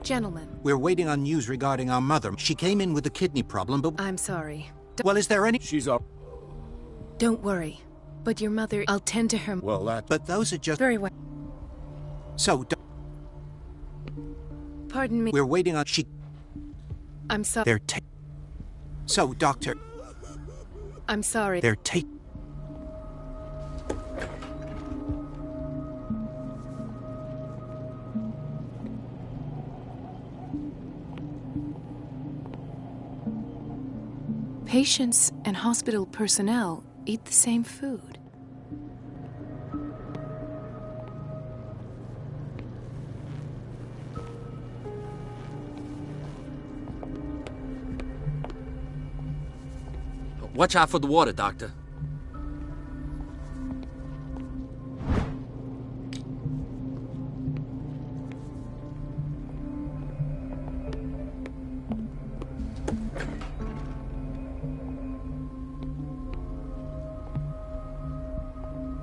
Gentlemen. We're waiting on news regarding our mother. She came in with a kidney problem, but... I'm sorry. Well, is there any... She's up. Don't worry. But your mother, I'll tend to her... Well, that... But those are just... Very well. So, Pardon me. we're waiting on... I'm sorry. They're So, Doctor... I'm sorry. They're Patients and hospital personnel eat the same food. Watch out for the water, Doctor.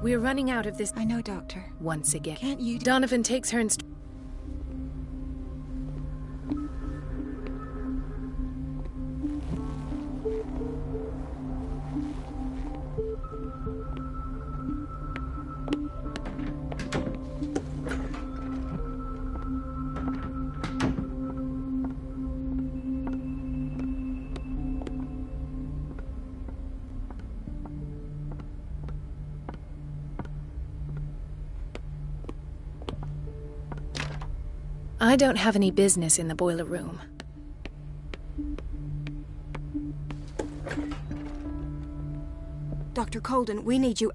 We're running out of this. I know, Doctor. Once again. Can't you... Donovan takes her I don't have any business in the boiler room. Dr. Colden, we need you.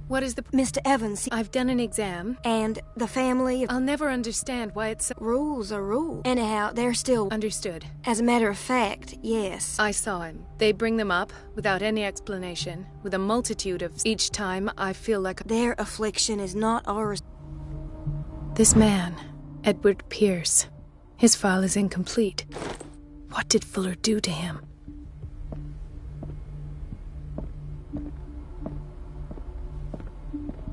What is the... Mr. Evans... I've done an exam. And the family... I'll never understand why it's so... Rules are rules. Anyhow, they're still... Understood. As a matter of fact, yes. I saw him. They bring them up, without any explanation, with a multitude of... Each time, I feel like... Their affliction is not ours. This man, Edward Pierce, his file is incomplete. What did Fuller do to him?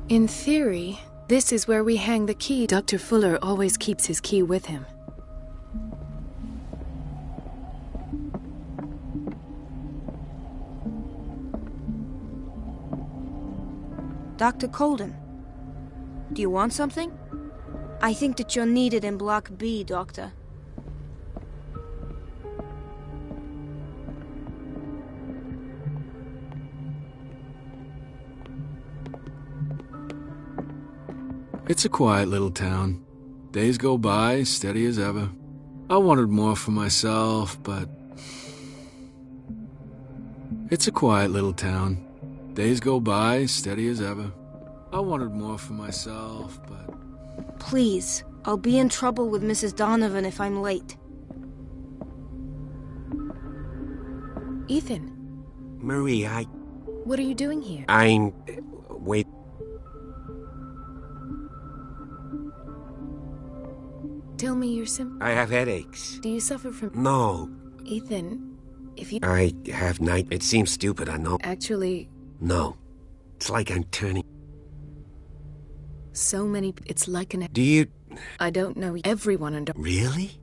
In theory, this is where we hang the key. Dr. Fuller always keeps his key with him. Dr. Colden, do you want something? I think that you're needed in Block B, Doctor. It's a quiet little town. Days go by, steady as ever. I wanted more for myself, but... It's a quiet little town. Days go by, steady as ever. I wanted more for myself, but... Please, I'll be in trouble with Mrs. Donovan if I'm late. Ethan. Marie, What are you doing here? Wait. Tell me your symptoms. I have headaches. Do you suffer from... No. Ethan, if you... I have night... It seems stupid, I know. Actually... No. It's like I'm turning... So many... It's like an... Do you... I don't know everyone under... Really?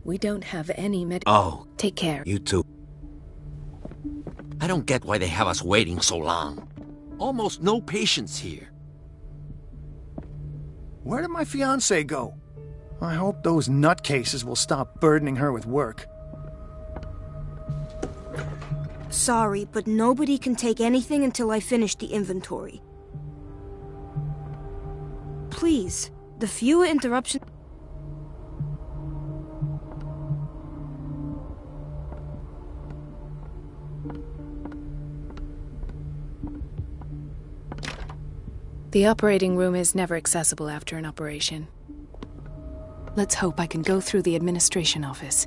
We don't have any Oh. Take care. You too. I don't get why they have us waiting so long. Almost no patients here. Where did my fiancée go? I hope those nutcases will stop burdening her with work. Sorry, but nobody can take anything until I finish the inventory. Please, the fewer interruptions... The operating room is never accessible after an operation. Let's hope I can go through the administration office.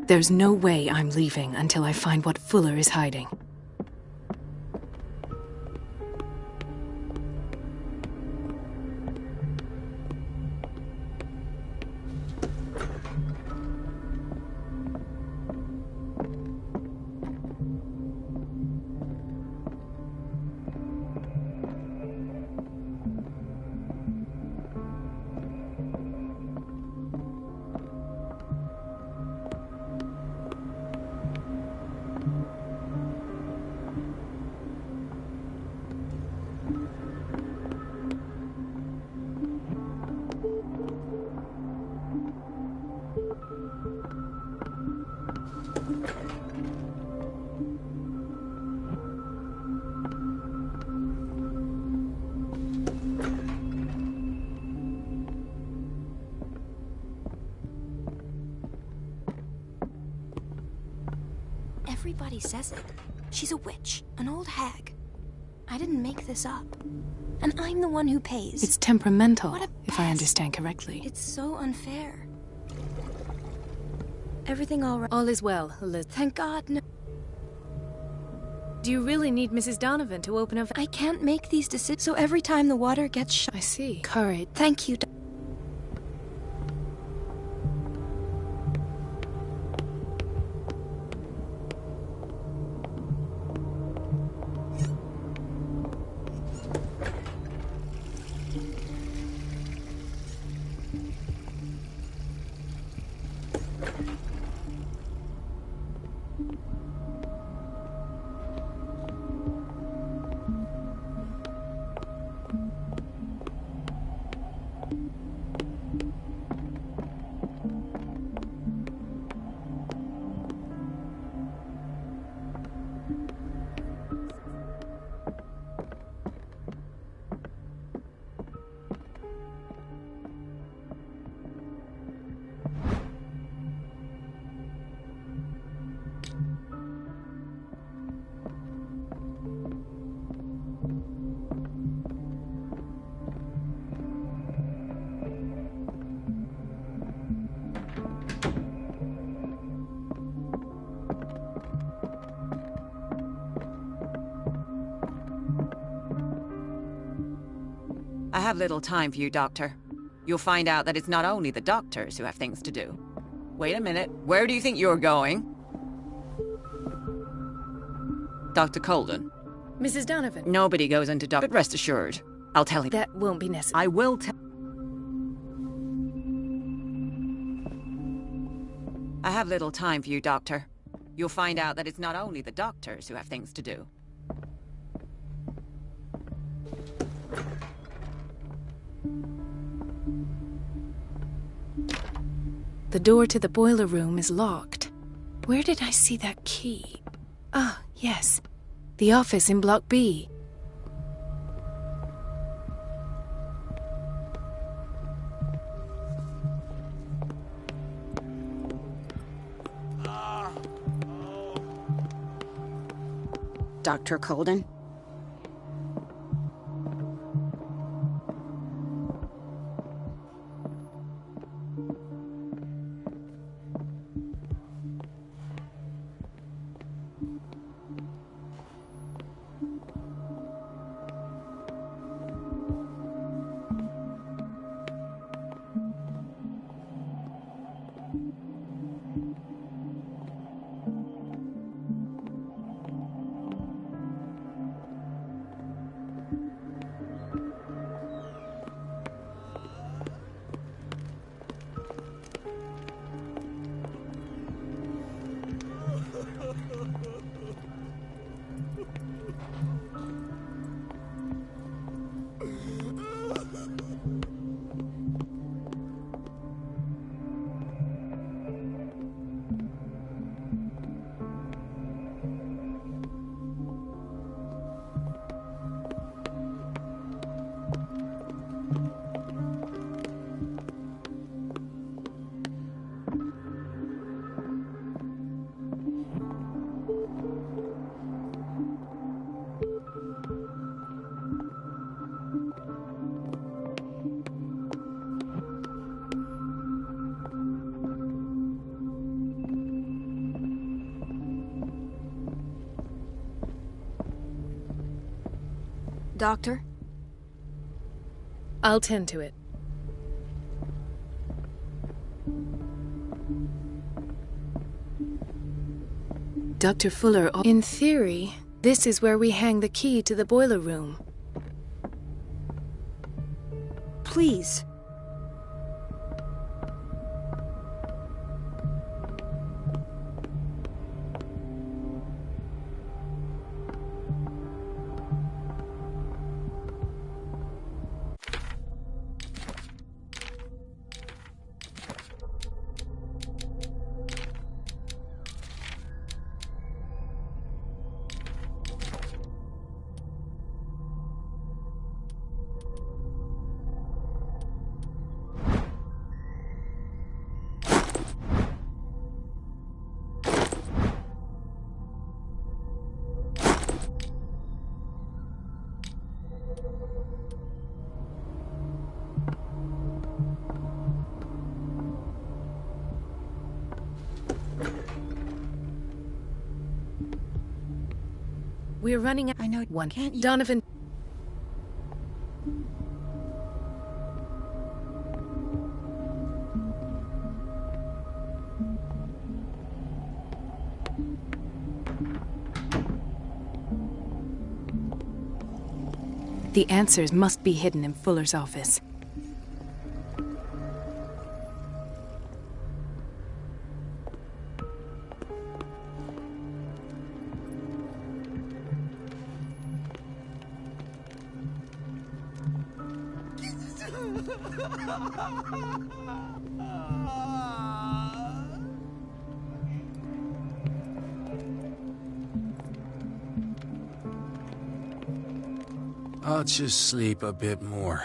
There's no way I'm leaving until I find what Fuller is hiding. Everybody says it. She's a witch, an old hag. I didn't make this up. And I'm the one who pays. It's temperamental, What a if I pest. understand correctly. It's so unfair. Everything all right? All is well, Liz. Thank God, no. Do you really need Mrs. Donovan to open a... I can't make these decisions, so every time the water gets shut... I see. Courage. Thank you, I have little time for you, Doctor. You'll find out that it's not only the doctors who have things to do. Wait a minute. Where do you think you're going? Dr. Colden. Mrs. Donovan. Nobody goes into But rest assured, I'll tell him. That won't be necessary. I will tell... I have little time for you, Doctor. You'll find out that it's not only the doctors who have things to do. The door to the boiler room is locked. Where did I see that key? Ah, yes. The office in Block B. Dr. Colden? Doctor? I'll tend to it. Dr. Fuller, in theory, this is where we hang the key to the boiler room. Please. We're running out. I know. One. Can't you? Donovan. The answers must be hidden in Fuller's office. I'll just sleep a bit more.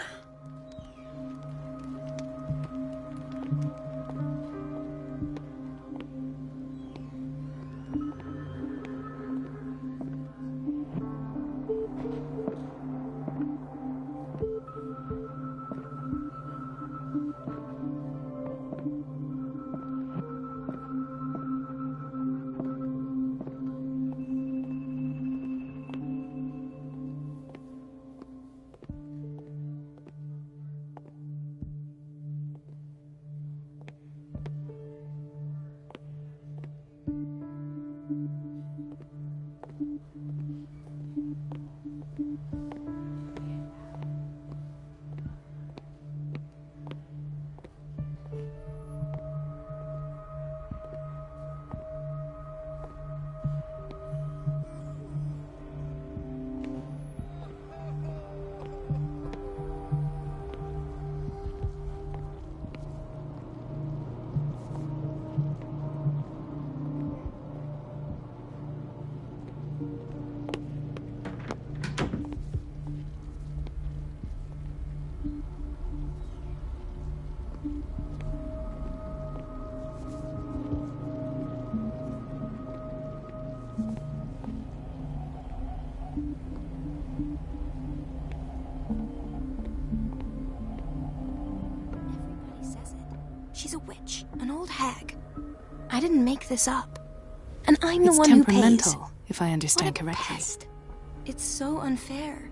She's a witch, an old hag. I didn't make this up. And I'm the It's one who pays. temperamental, if I understand What a correctly. pest. It's so unfair.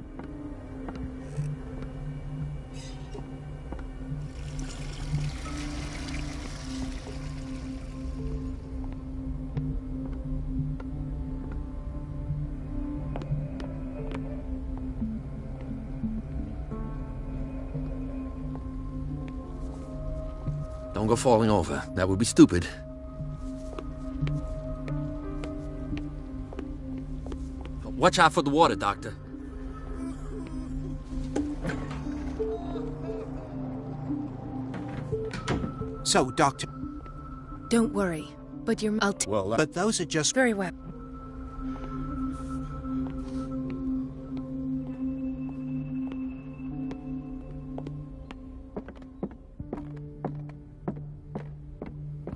Don't go falling over. That would be stupid. Watch out for the water, Doctor. So, Doctor... Don't worry, but you're... But those are just... Very well.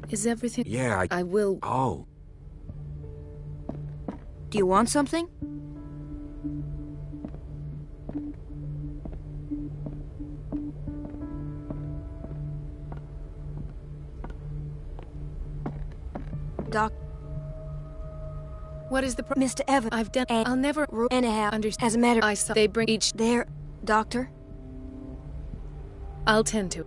Is everything... Yeah, I will... Oh. Do you want something? Doc... What is the Mr. Evans, I've done... I'll never... and a half. Understand. As a matter... I saw... They bring each... There, Doctor. I'll tend to.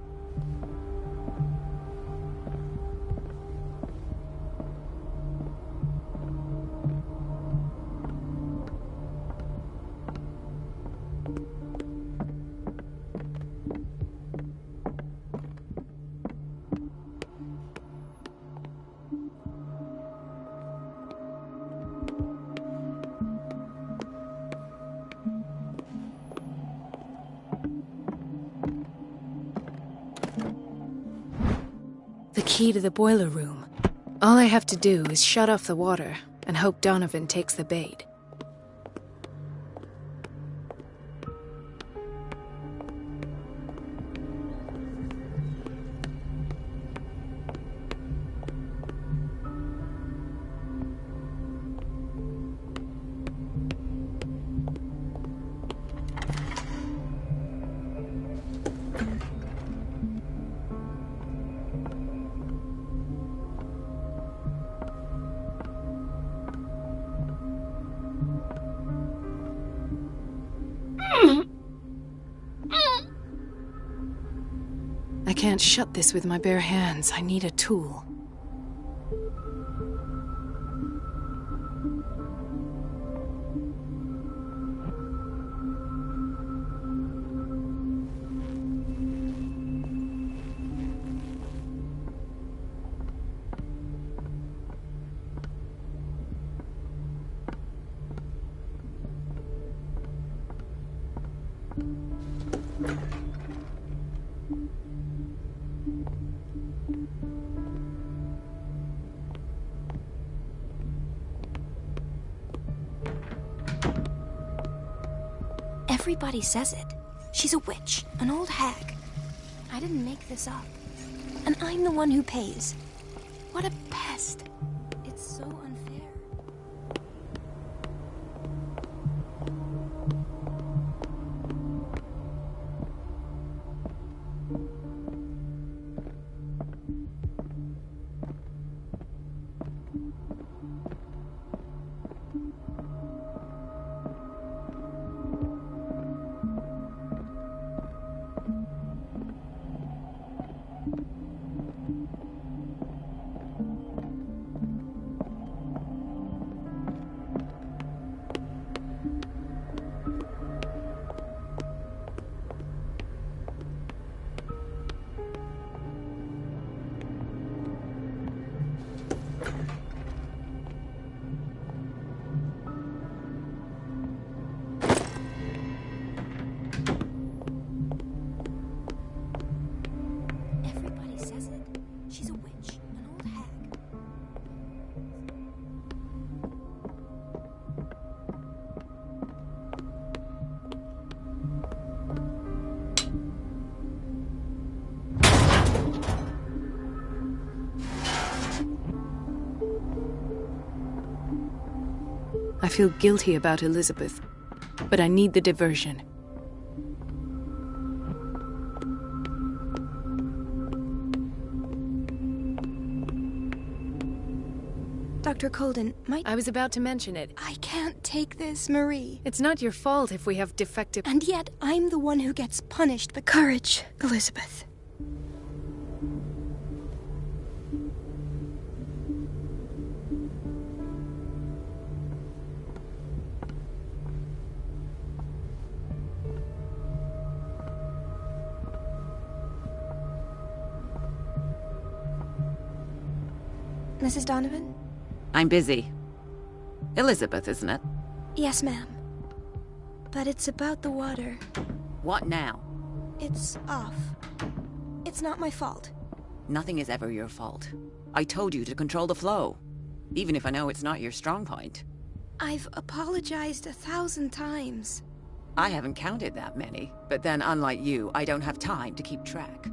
The key to the boiler room. All I have to do is shut off the water and hope Donovan takes the bait. I can't shut this with my bare hands. I need a tool. Everybody says it. She's a witch, an old hag. I didn't make this up. And I'm the one who pays. What a pest. It's so unfair. I feel guilty about Elizabeth, but I need the diversion. Dr. Colden, I was about to mention it. I can't take this, Marie. It's not your fault if we have defective... And yet, I'm the one who gets punished. The courage, Elizabeth. Mrs. Donovan? I'm busy. Elizabeth, isn't it? Yes, ma'am. But it's about the water. What now? It's off. It's not my fault. Nothing is ever your fault. I told you to control the flow, even if I know it's not your strong point. I've apologized 1,000 times. I haven't counted that many, but then unlike you, I don't have time to keep track.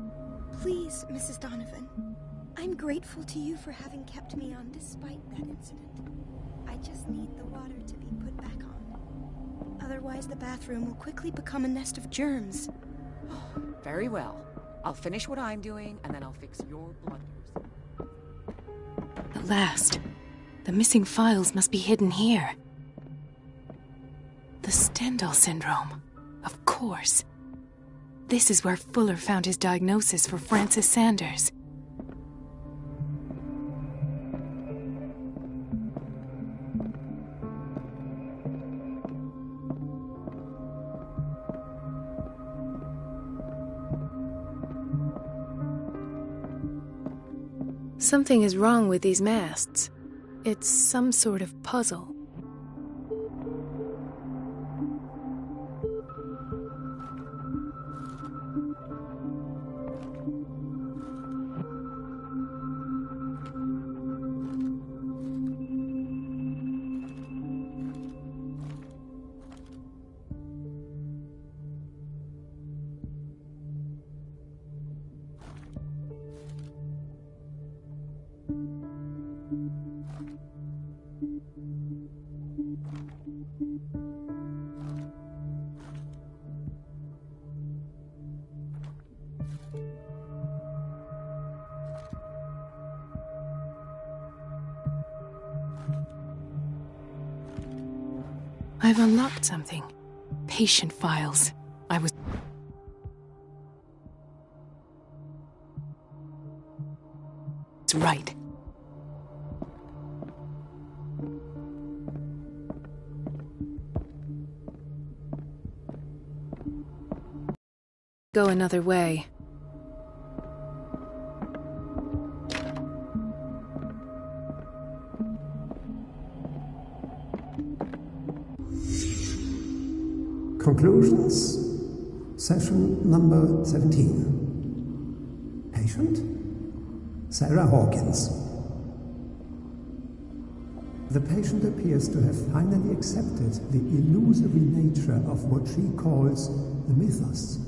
Please, Mrs. Donovan. I'm grateful to you for having kept me on despite that incident. I just need the water to be put back on. Otherwise, the bathroom will quickly become a nest of germs. Oh, very well. I'll finish what I'm doing, and then I'll fix your blunders. At last. The missing files must be hidden here. The Stendhal syndrome. Of course. This is where Fuller found his diagnosis for Francis Sanders. Something is wrong with these masts. It's some sort of puzzle. I've unlocked something. Patient files. It's right. Go another way. Conclusions. Session number 17. Patient? Sarah Hawkins. The patient appears to have finally accepted the illusory nature of what she calls the mythos.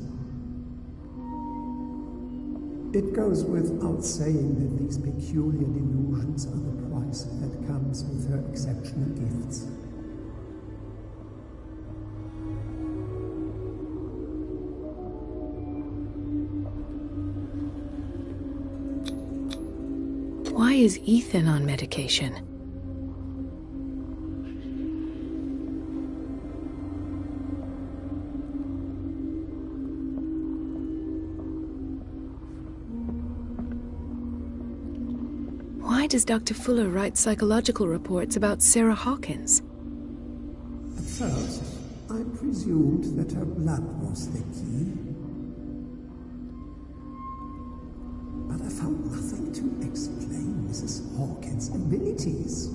It goes without saying that these peculiar delusions are the price that comes with her exceptional gifts. Why is Ethan on medication? Why does Dr. Fuller write psychological reports about Sarah Hawkins? At first, I presumed that her blood was the key. But I found nothing to explain Mrs. Hawkins' abilities.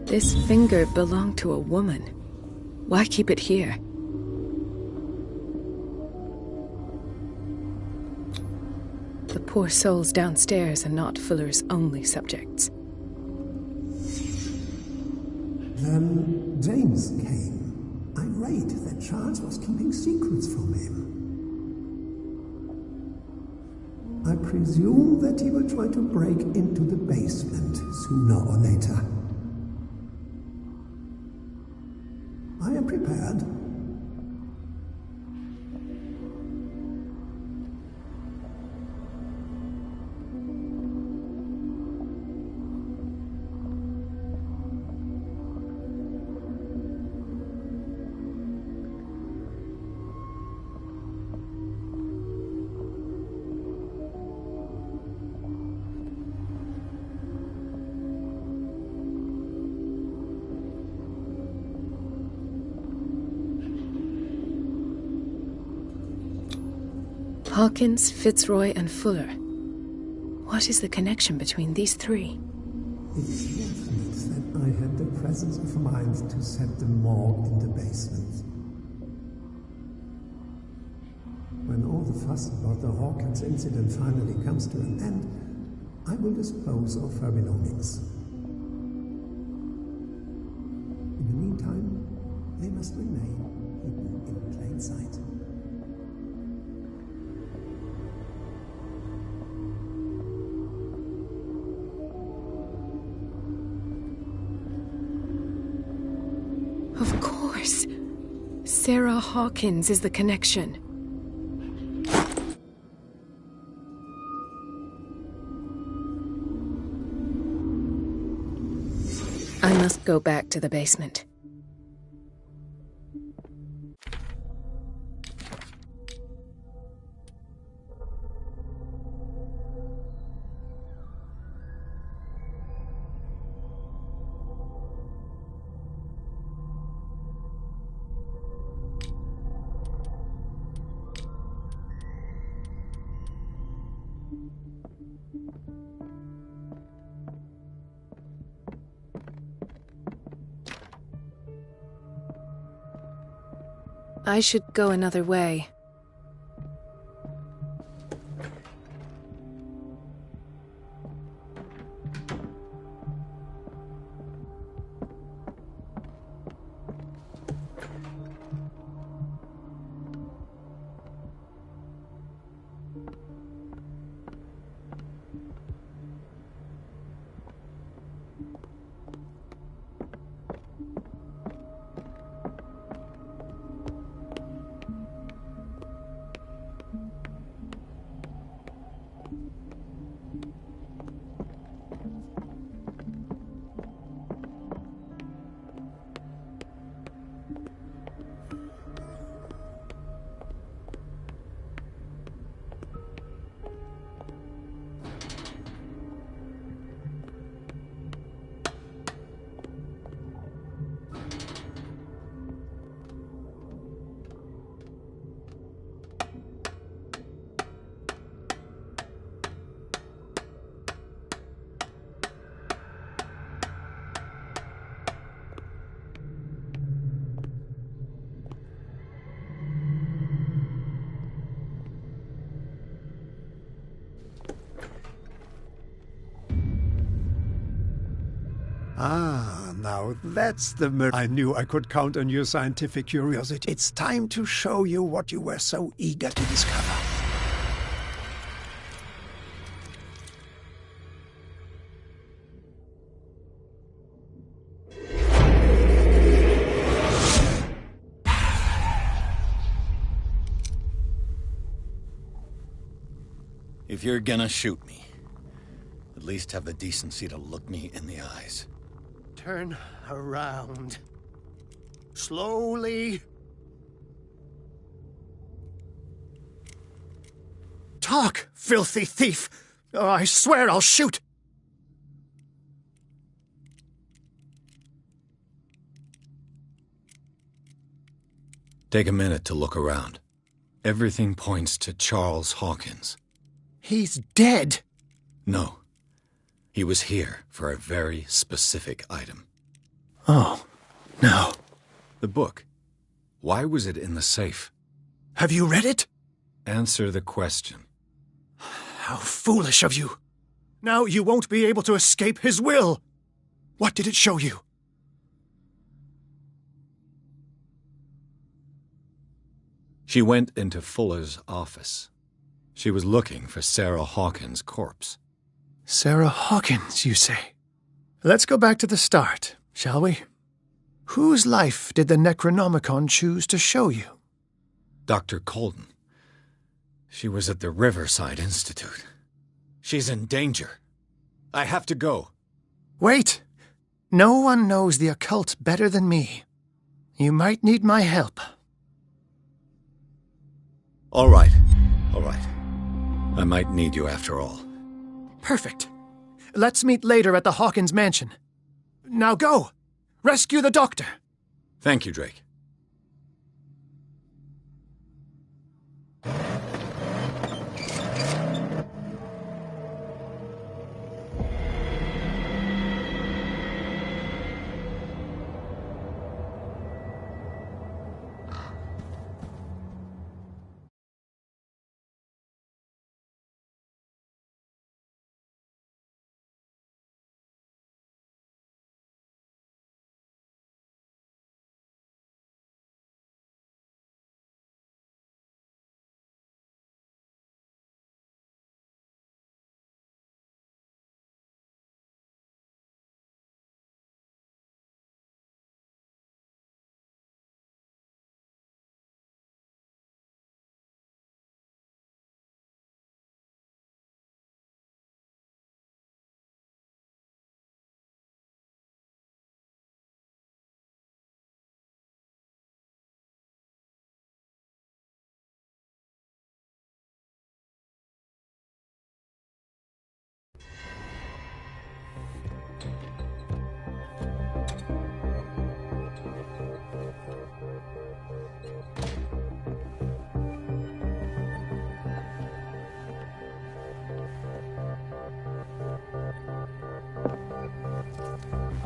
This finger belonged to a woman. Why keep it here? The poor souls downstairs are not Fuller's only subjects. Then James came, irate that Charles was keeping secrets from him. I presume that he will try to break into the basement sooner or later. I am prepared. Hawkins, Fitzroy, and Fuller. What is the connection between these three? It's fortunate that I had the presence of mind to set the morgue in the basement. When all the fuss about the Hawkins incident finally comes to an end, I will dispose of her belongings. In the meantime, they must remain hidden in plain sight. Of course. Sarah Hawkins is the connection. I must go back to the basement. I should go another way. Ah, now that's the I knew I could count on your scientific curiosity. It's time to show you what you were so eager to discover. If you're gonna shoot me, at least have the decency to look me in the eyes. Turn around. Slowly. Talk, filthy thief! Oh, I swear I'll shoot! Take a minute to look around. Everything points to Charles Hawkins. He's dead! No. He was here for a very specific item. Oh, no. The book. Why was it in the safe? Have you read it? Answer the question. How foolish of you. Now you won't be able to escape his will. What did it show you? She went into Fuller's office. She was looking for Sarah Hawkins' corpse. Sarah Hawkins, you say? Let's go back to the start, shall we? Whose life did the Necronomicon choose to show you? Dr. Colden. She was at the Riverside Institute. She's in danger. I have to go. Wait! No one knows the occult better than me. You might need my help. All right. All right. I might need you after all. Perfect. Let's meet later at the Hawkins mansion. Now go! Rescue the doctor! Thank you, Drake.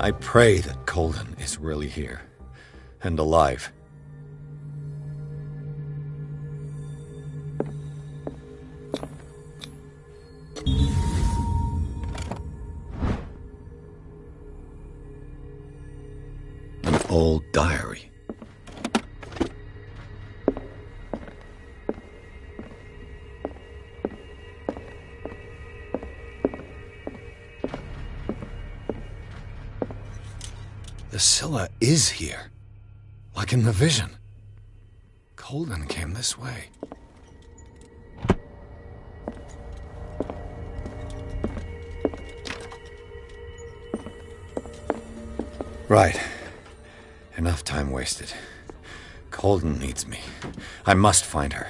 I pray that Colden is really here, and alive. An old diary. The Scylla is here, like in the vision. Colden came this way. Right. Enough time wasted. Colden needs me. I must find her.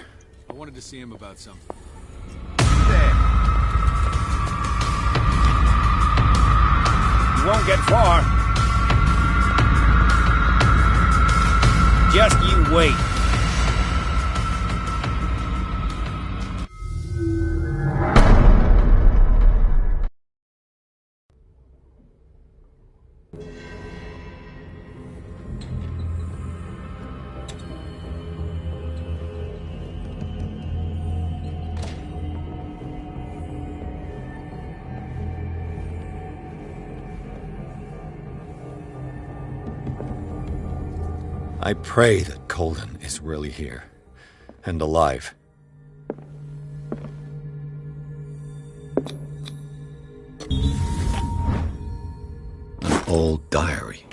I wanted to see him about something. There. You won't get far. Just you wait. I pray that Colden is really here. And alive. An old diary.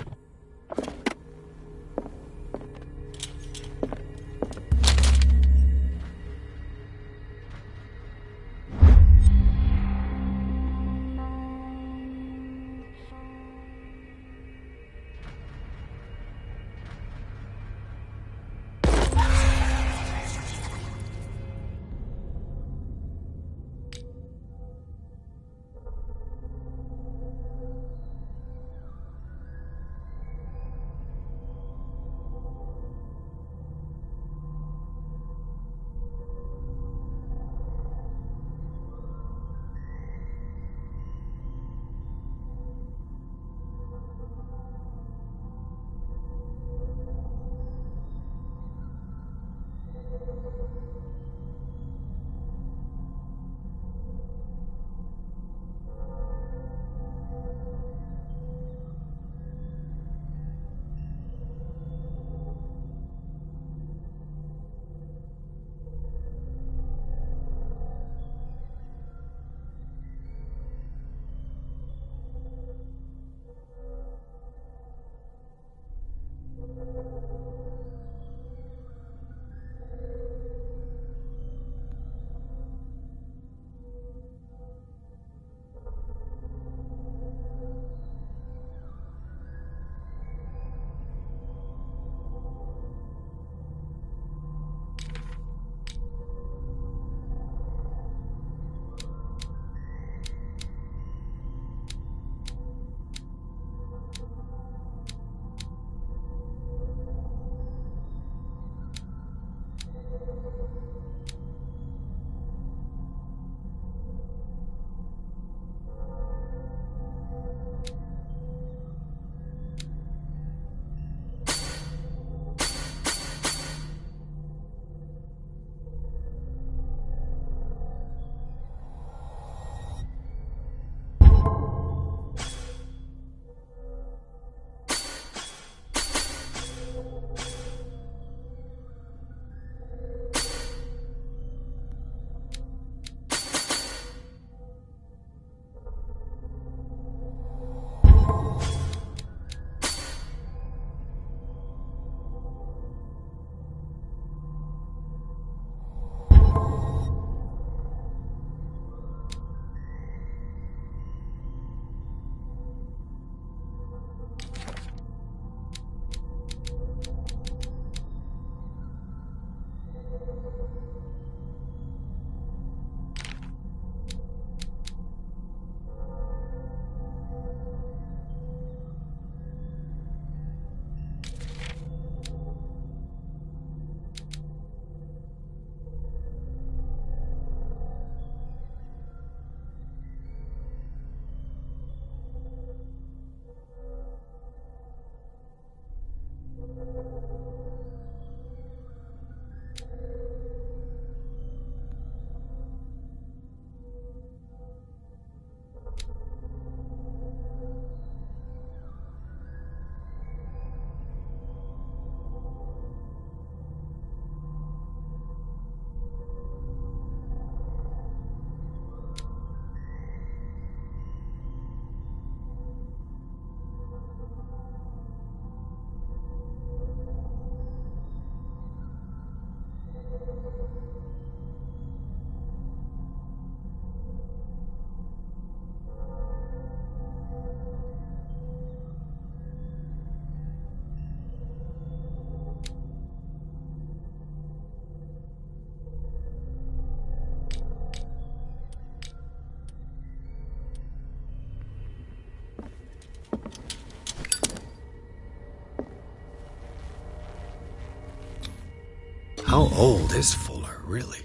How old is Fuller, really?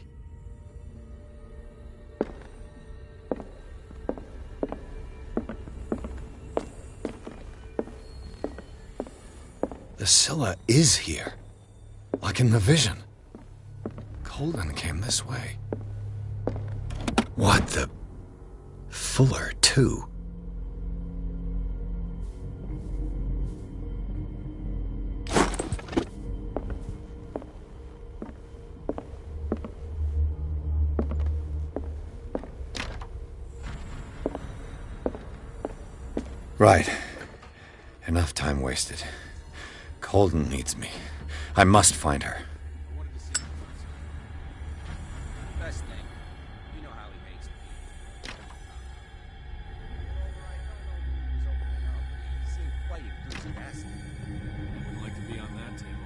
The Scylla is here. Like in the vision. Colden came this way. What the... Fuller, too. Right. Enough time wasted. Colden needs me. I must find her. Best thing. You know how he makes me. He seemed quite enthusiastic. I wouldn't like to be on that table.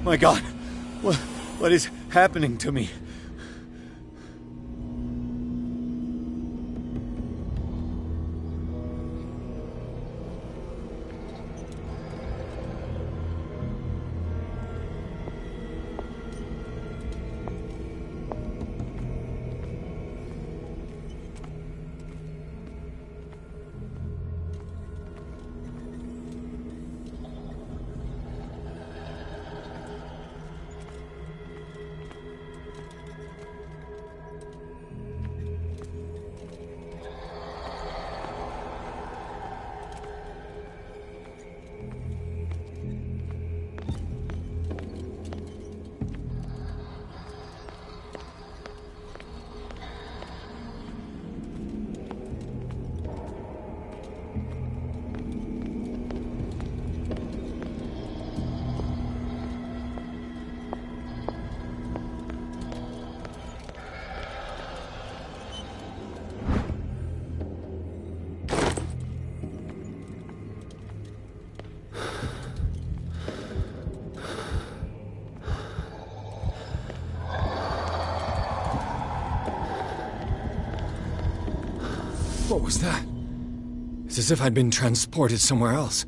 My God, what is happening to me? What was that? It's as if I'd been transported somewhere else.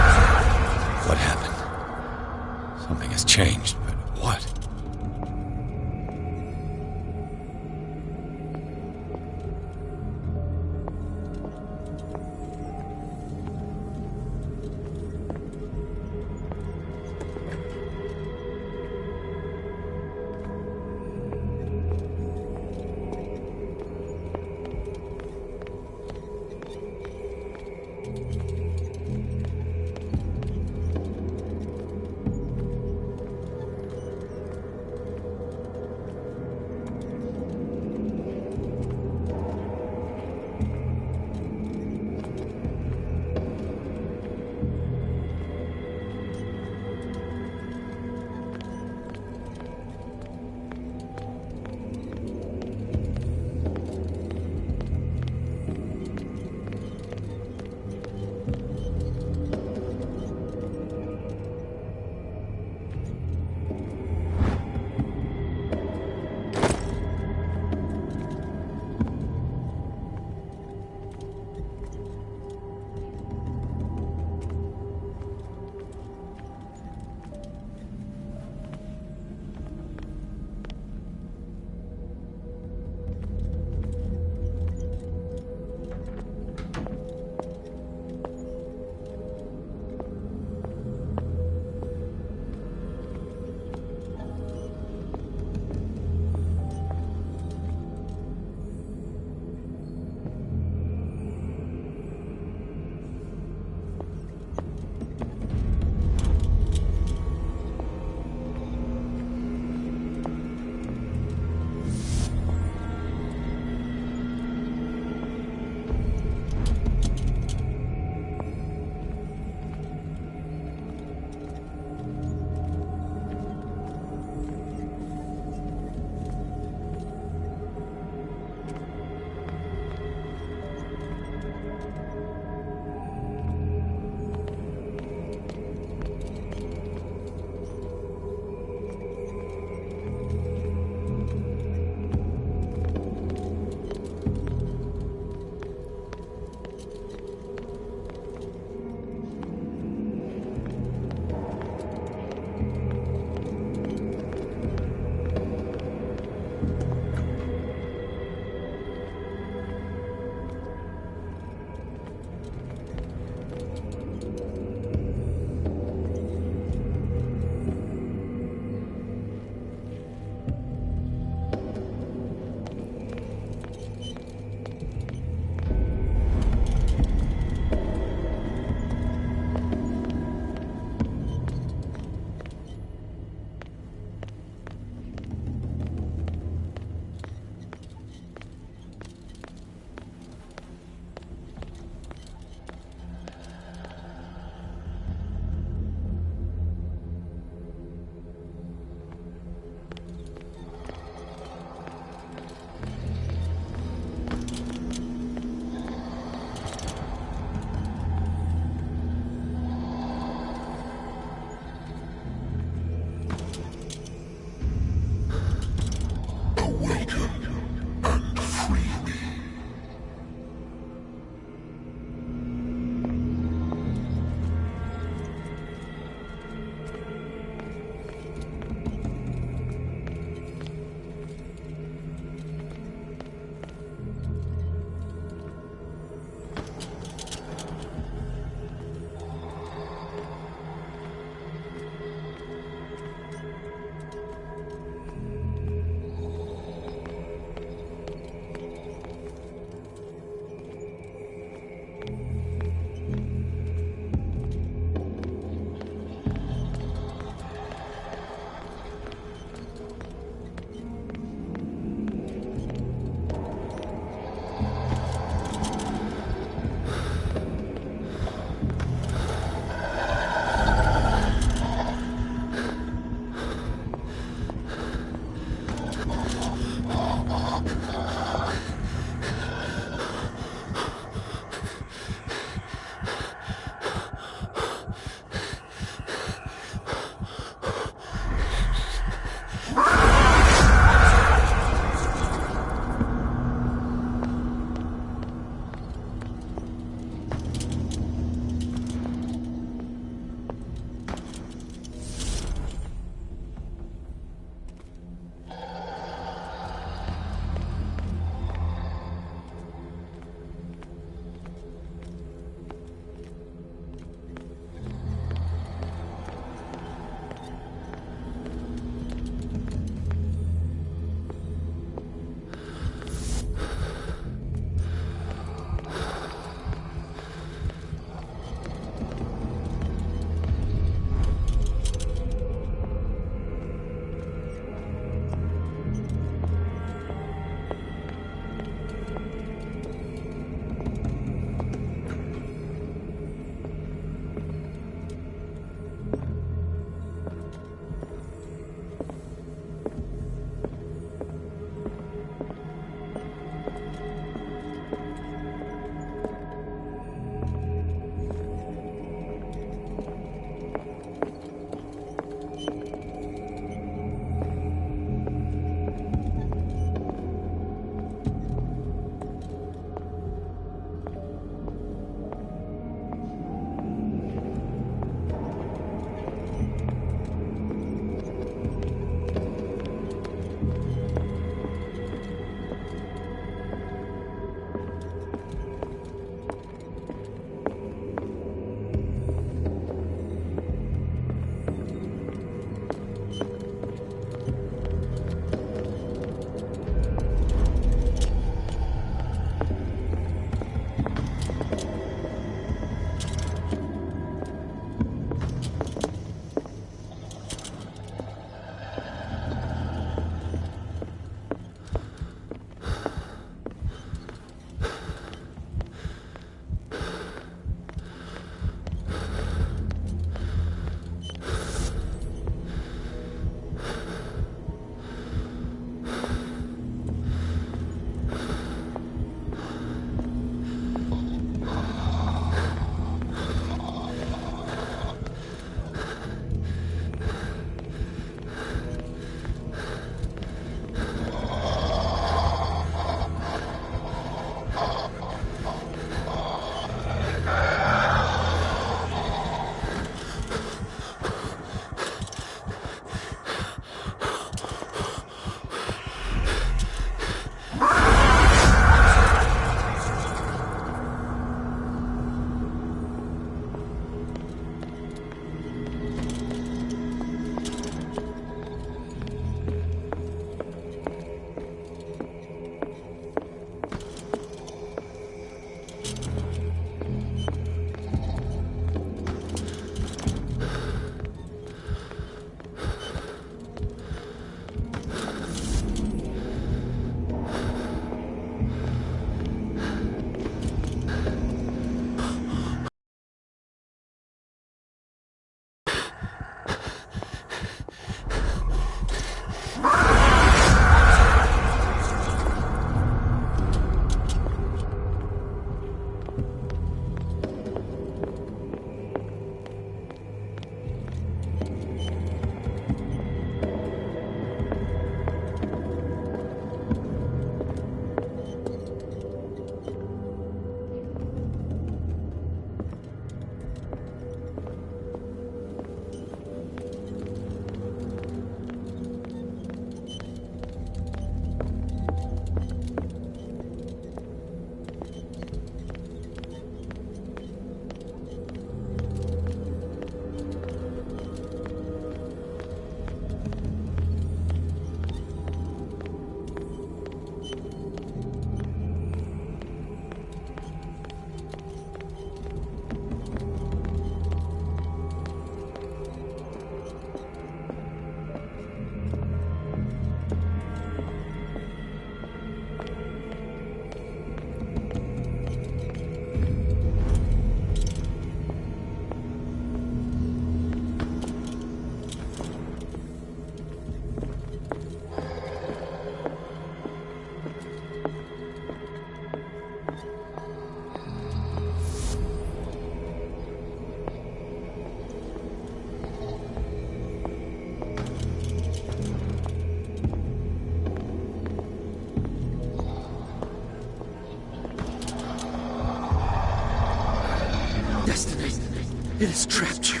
It has trapped you.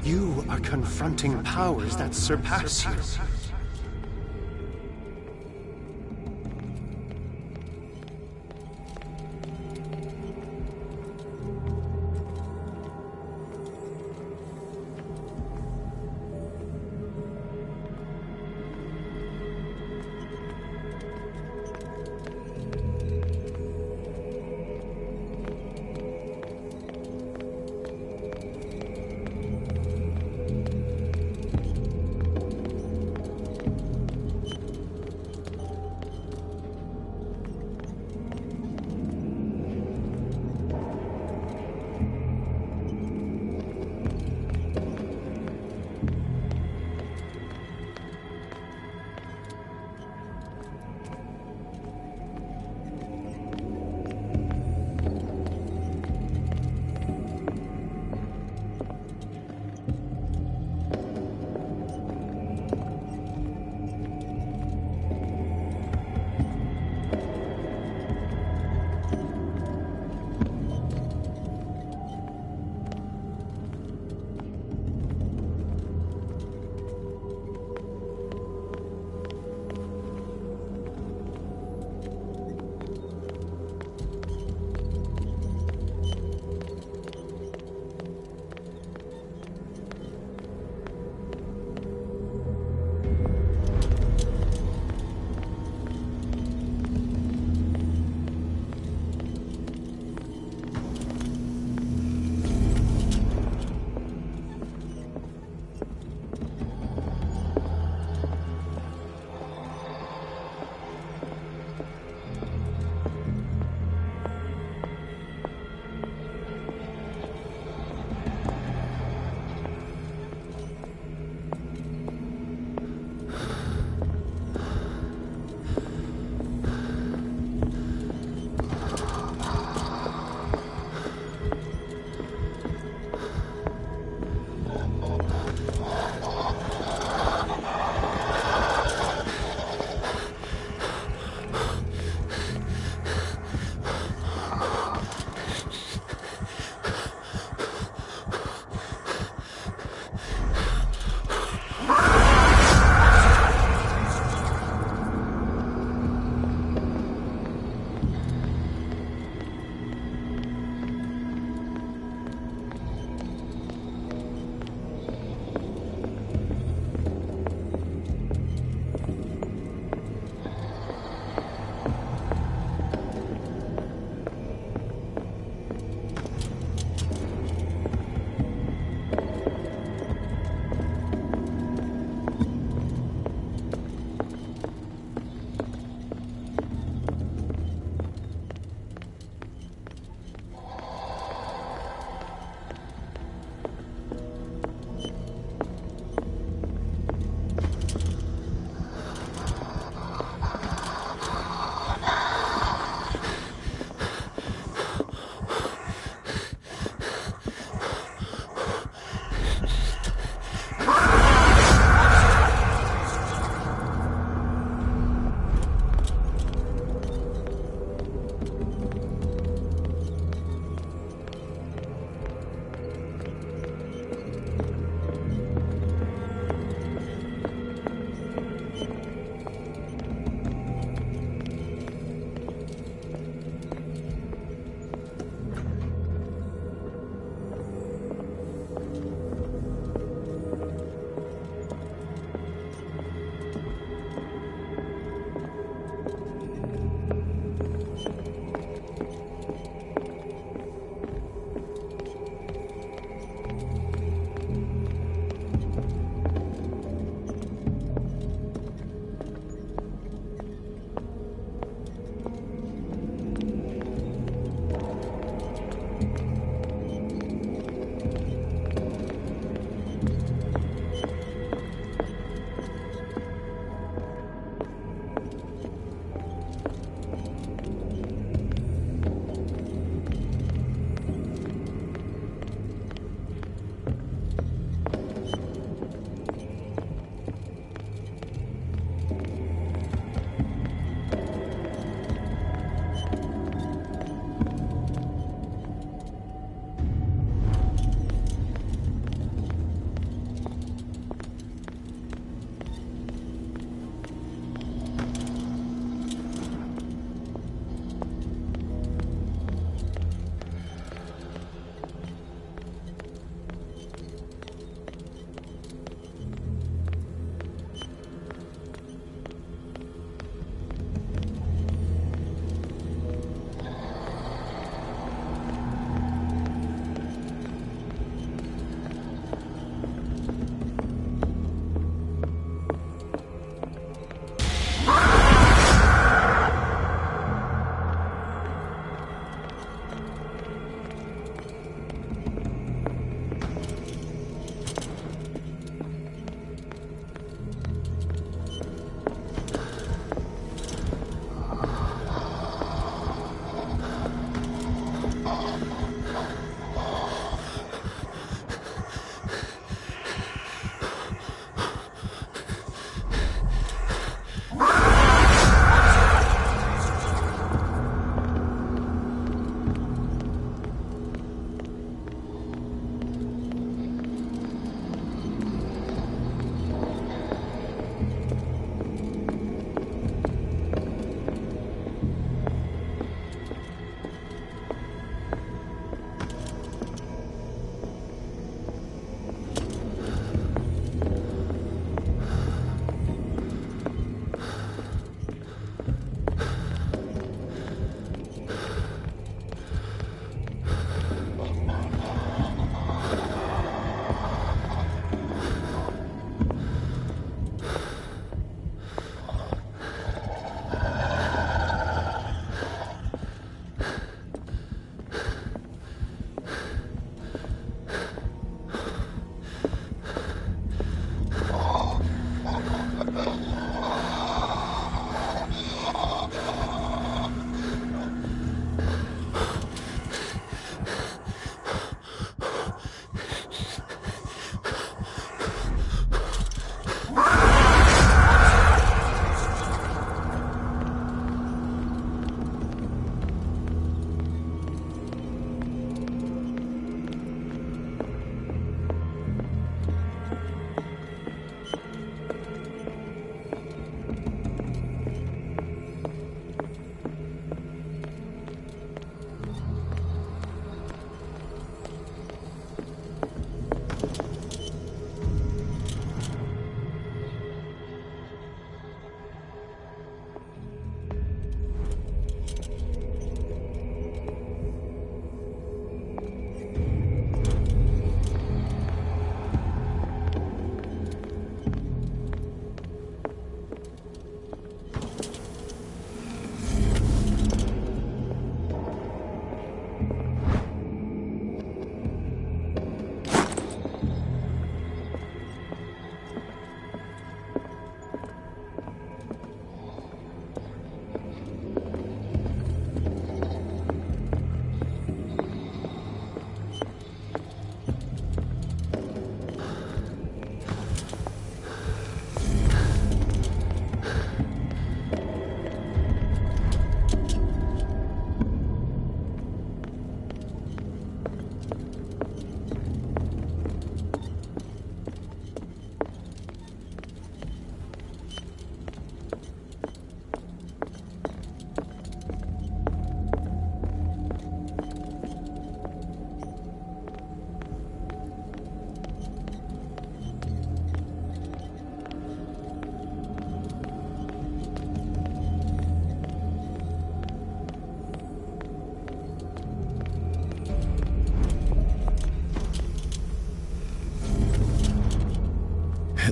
You are confronting powers that surpass you.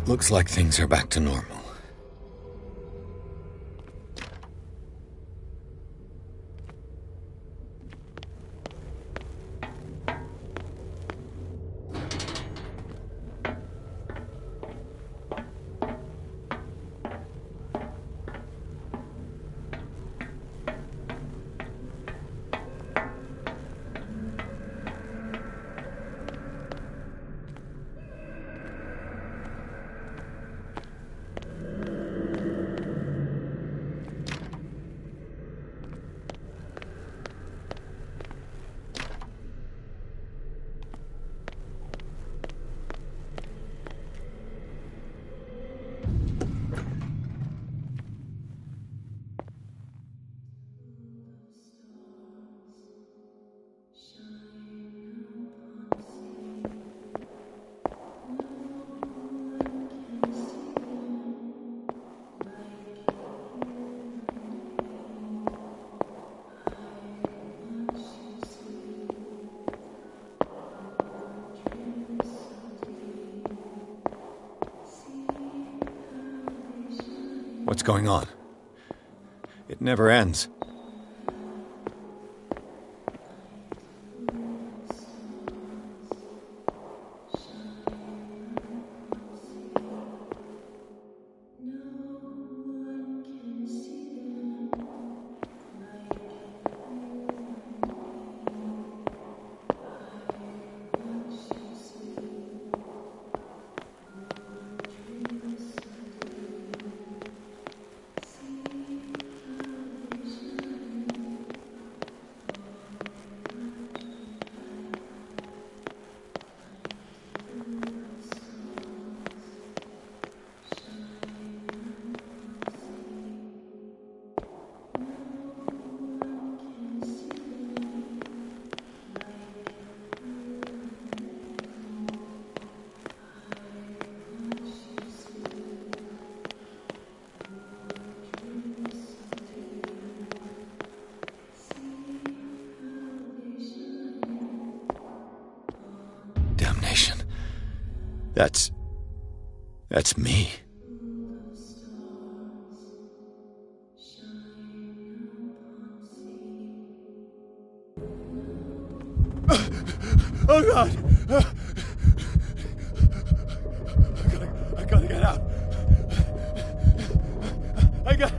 Looks like things are back to normal. What's going on? It never ends. Damnation. That's me. Oh God! I gotta get out. I got.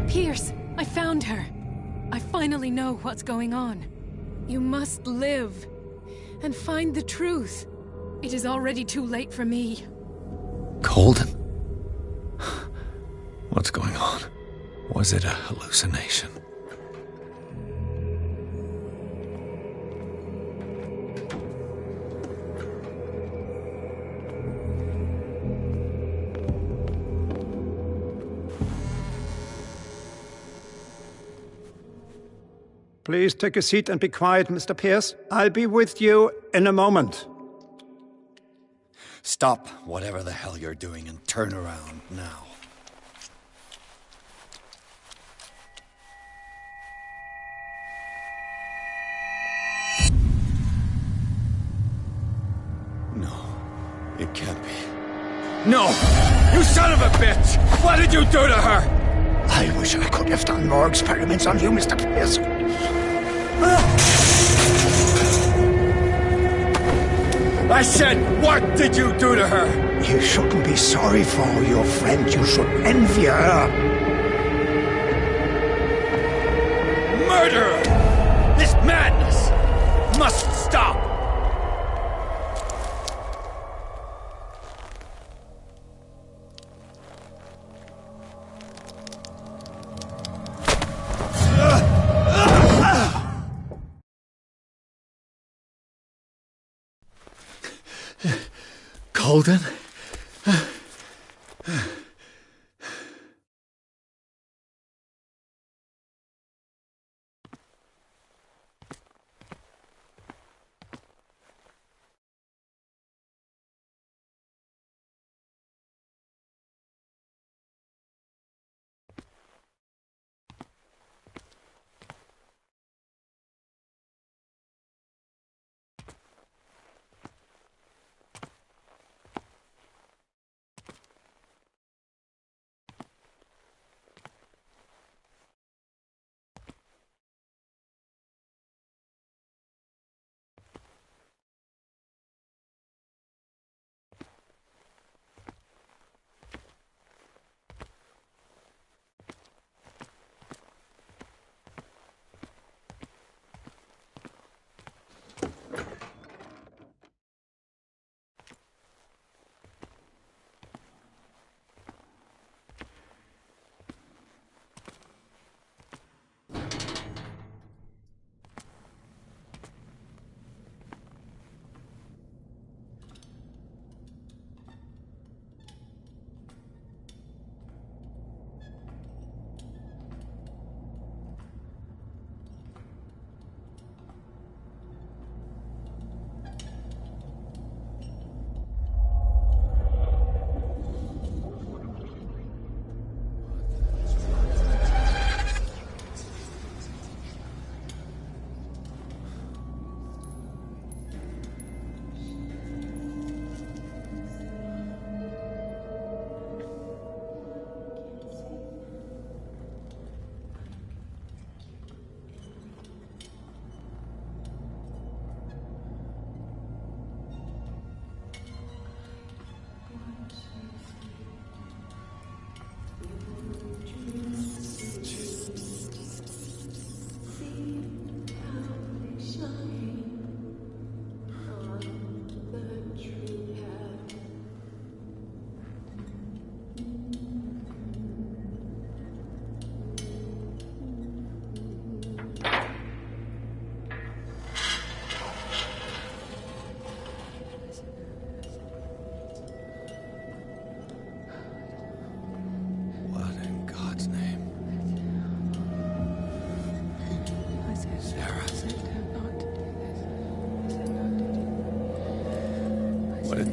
Pierce, I found her. I finally know what's going on. You must live and find the truth. It is already too late for me. Colden? What's going on? Was it a hallucination? Please take a seat and be quiet, Mr. Pierce. I'll be with you in a moment. Stop whatever the hell you're doing and turn around now. No, it can't be. No! You son of a bitch! What did you do to her? I wish I could have done more experiments on you, Mr. Pierce. I said, what did you do to her? You shouldn't be sorry for your friend. You should envy her. Murderer! This madness must stop! Colden?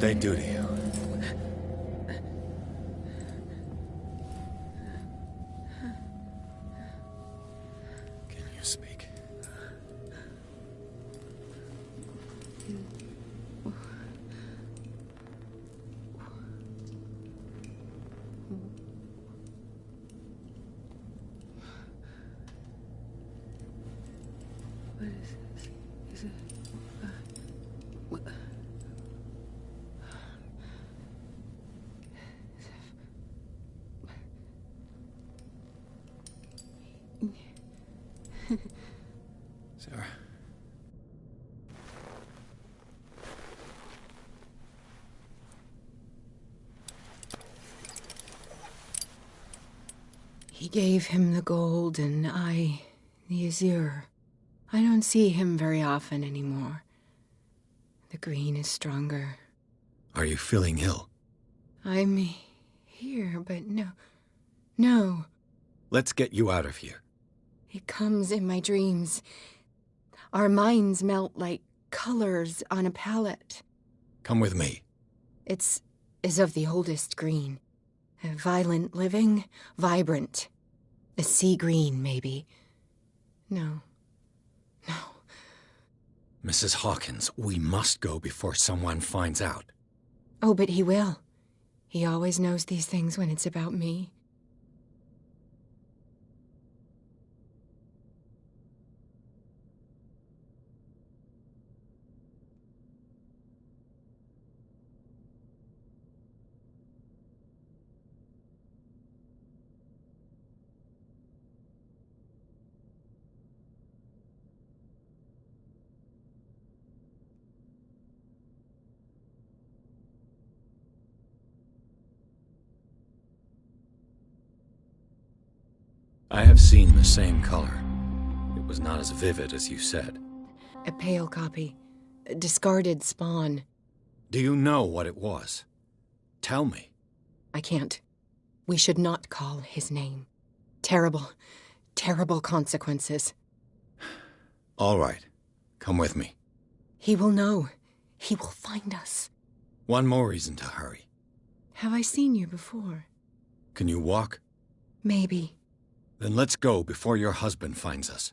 they do to you? Can you speak? What is this? Is it... what? Sarah. He gave him the gold and I the azure. I don't see him very often anymore. The green is stronger. Are you feeling ill? I'm here, but no. Let's get you out of here. It comes in my dreams. Our minds melt like colors on a palette. Come with me. It's as of the oldest green. A violent living, vibrant. A sea green, maybe. No. Mrs. Hawkins, we must go before someone finds out. Oh, but he will. He always knows these things when it's about me. I have seen the same color. It was not as vivid as you said. A pale copy. A discarded spawn. Do you know what it was? Tell me. I can't. We should not call his name. Terrible, terrible consequences. All right. Come with me. He will know. He will find us. One more reason to hurry. Have I seen you before? Can you walk? Maybe. Then let's go before your husband finds us.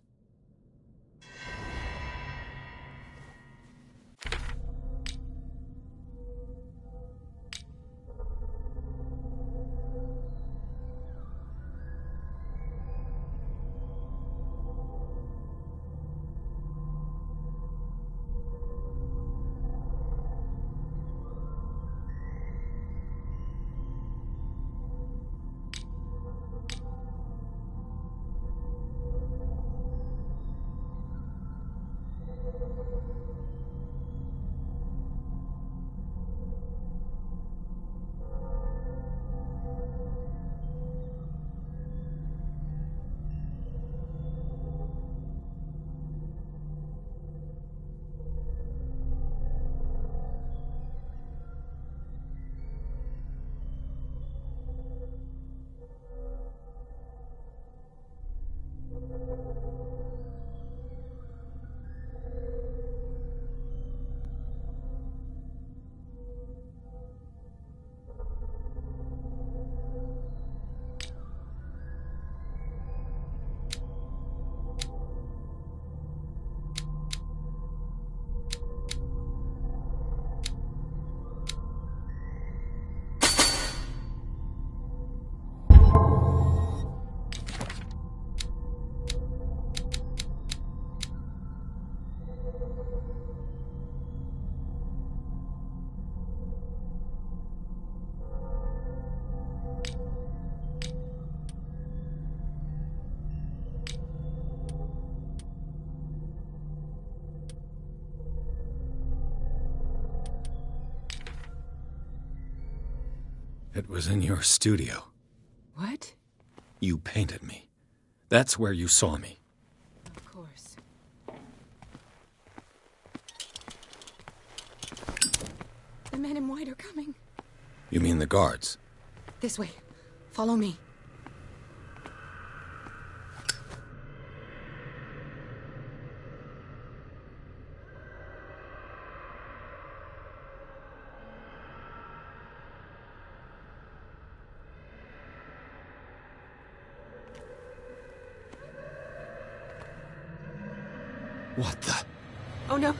It was in your studio. What? You painted me. That's where you saw me. Of course. The men in white are coming. You mean the guards? This way. Follow me. What the? Oh no.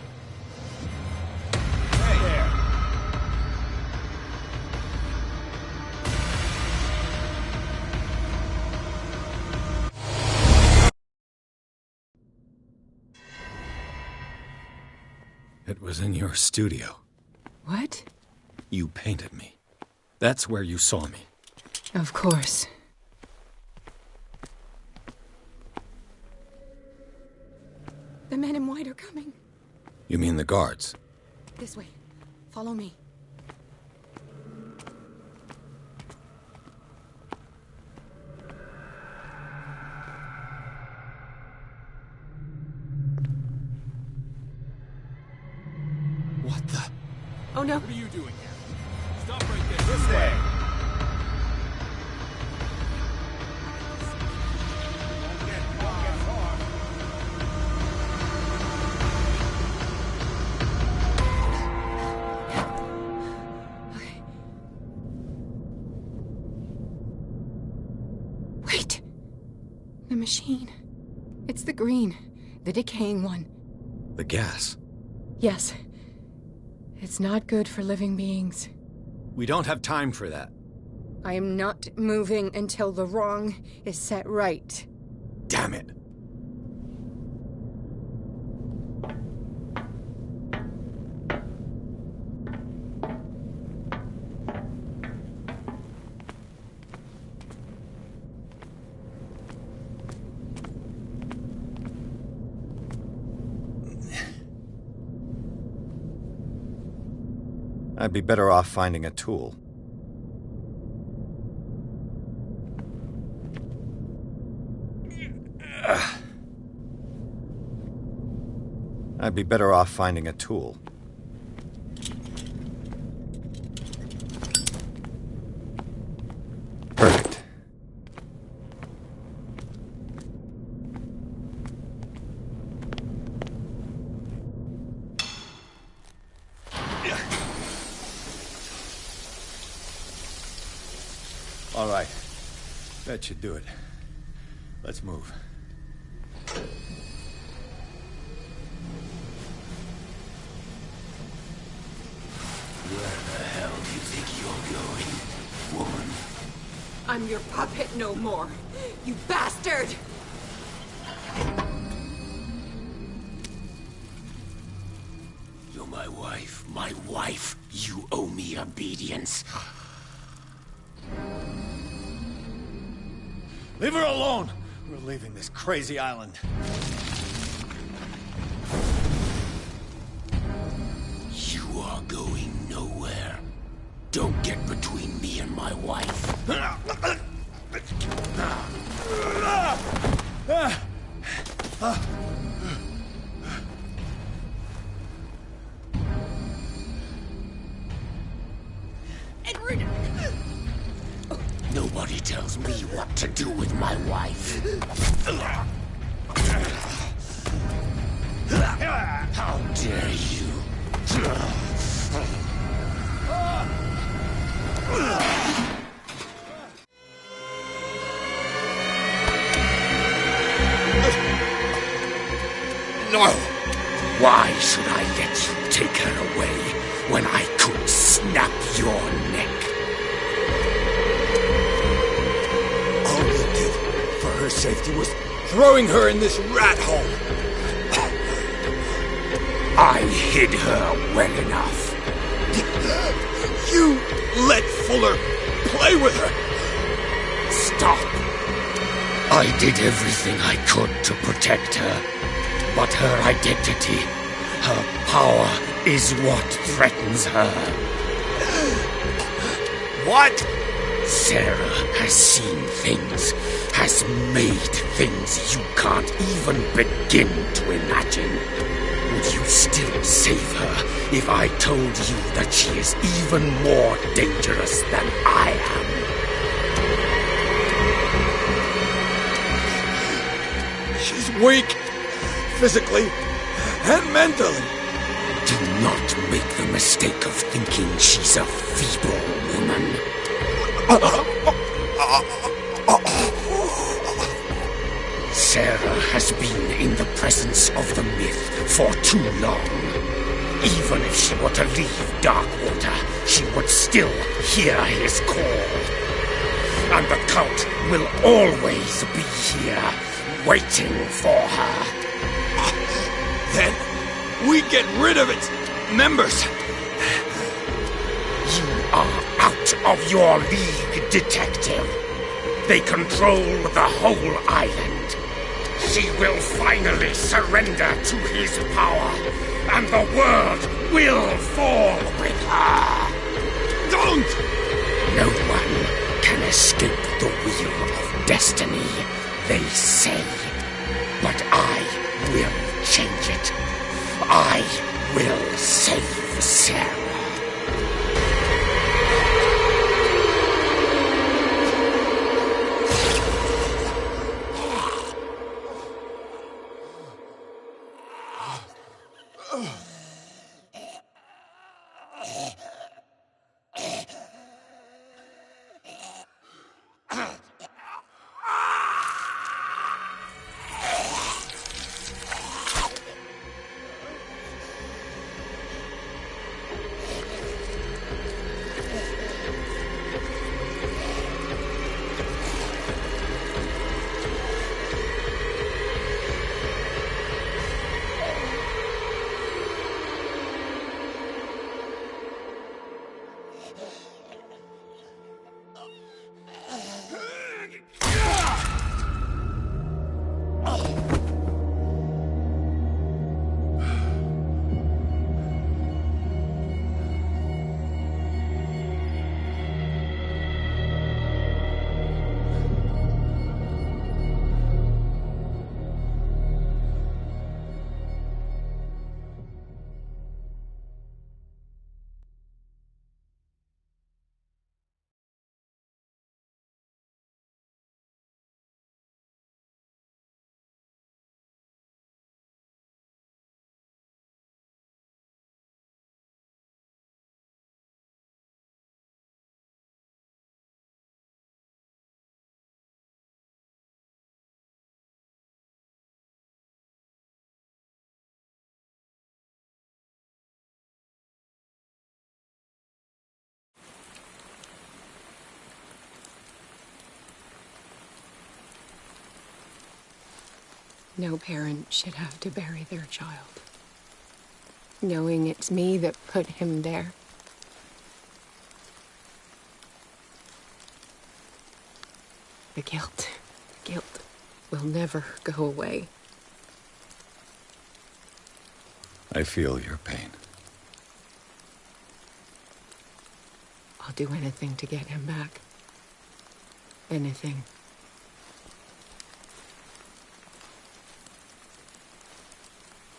Hey there! It was in your studio. What? You painted me. That's where you saw me. Of course. The men in white are coming. You mean the guards? This way. Follow me. What the? Oh no. What are you doing here? Stop right there. This way. Won't get far. Wait! The machine. It's the green. The decaying one. The gas. Yes. It's not good for living beings. We don't have time for that. I am not moving until the wrong is set right. Damn it. I'd be better off finding a tool. I'd be better off finding a tool. Perfect. All right. That should do it. Let's move. Where the hell do you think you're going, woman? I'm your puppet no more. You bastard! You're my wife. My wife. You owe me obedience. Leave her alone! We're leaving this crazy island. You are going nowhere. Don't get between me and my wife. Edward! Nobody tells me what to do with my wife. How dare you? No! Why should I let you take her away when I could snap your neck? All you did for her safety was throwing her in this rat hole. I hid her well enough. You let Fuller play with her. Stop. I did everything I could to protect her. But her identity, her power, is what threatens her. What? Sarah has seen things, has made things you can't even begin to imagine. Would you still save her if I told you that she is even more dangerous than I am? She's weak. Physically and mentally. Do not make the mistake of thinking she's a feeble woman. Sarah has been in the presence of the myth for too long. Even if she were to leave Darkwater, she would still hear his call. And the cult will always be here, waiting for her. Then we get rid of its members. You are out of your league, detective. They control the whole island. She will finally surrender to his power, and the world will fall with her. Don't! No one can escape the wheel of destiny, they say. But I will change it. I will save Sarah. No parent should have to bury their child, knowing it's me that put him there. The guilt will never go away. I feel your pain. I'll do anything to get him back. Anything.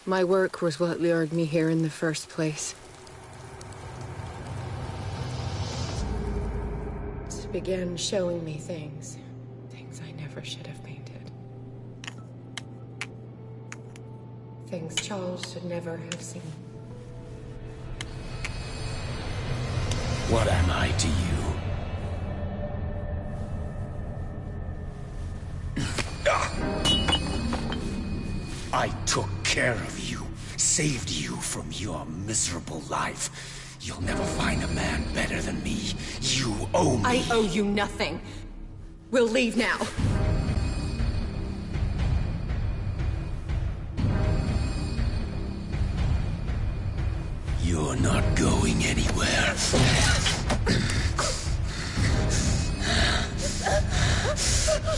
My work was what lured me here in the first place. It began showing me things I never should have painted. Things Charles should never have seen. What am I to you? I took care of you, saved you from your miserable life. You'll never find a man better than me. You owe me. I owe you nothing. We'll leave now. You're not going anywhere.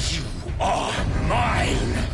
You are mine!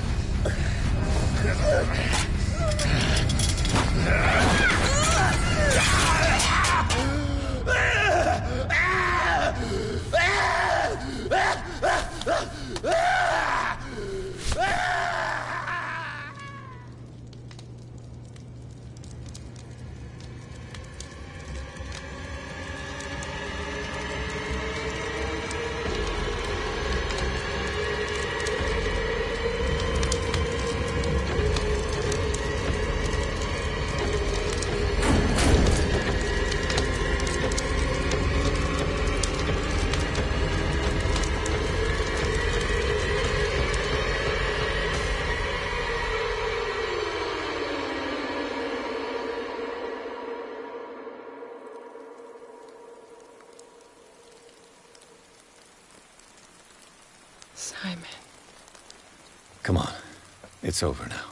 Simon. Come on. It's over now.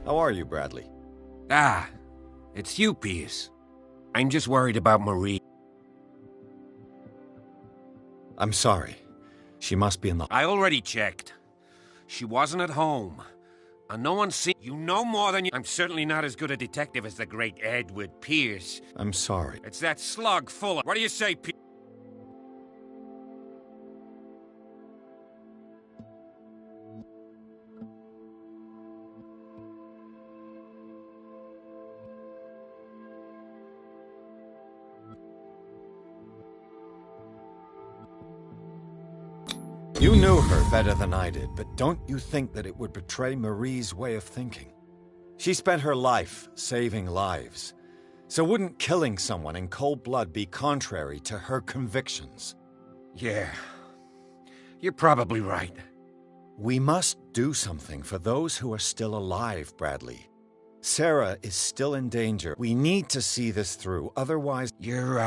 How are you, Bradley? Ah, it's you, Pierce. I'm just worried about Marie. I'm sorry. She must be in the... I already checked. She wasn't at home. And no one's seen... You know more than you... I'm certainly not as good a detective as the great Edward Pierce. I'm sorry. It's that slug full of... What do you say, Pierce? You knew her better than I did, but don't you think that it would betray Marie's way of thinking? She spent her life saving lives. So wouldn't killing someone in cold blood be contrary to her convictions? Yeah. You're probably right. We must do something for those who are still alive, Bradley. Sarah is still in danger. We need to see this through, otherwise... You're,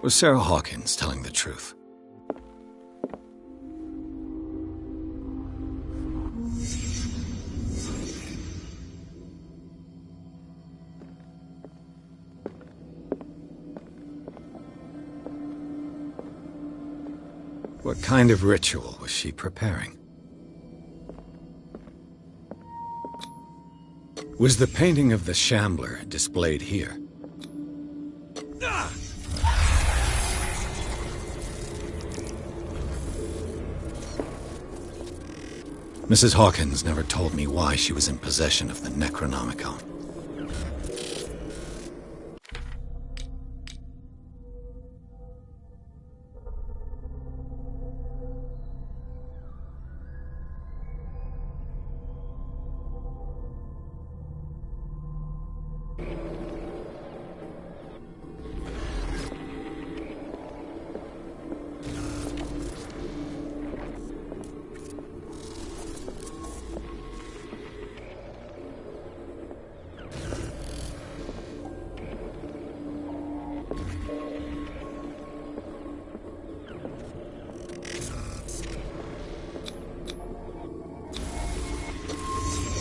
Was Sarah Hawkins telling the truth? What kind of ritual was she preparing? Was the painting of the Shambler displayed here? Mrs. Hawkins never told me why she was in possession of the Necronomicon.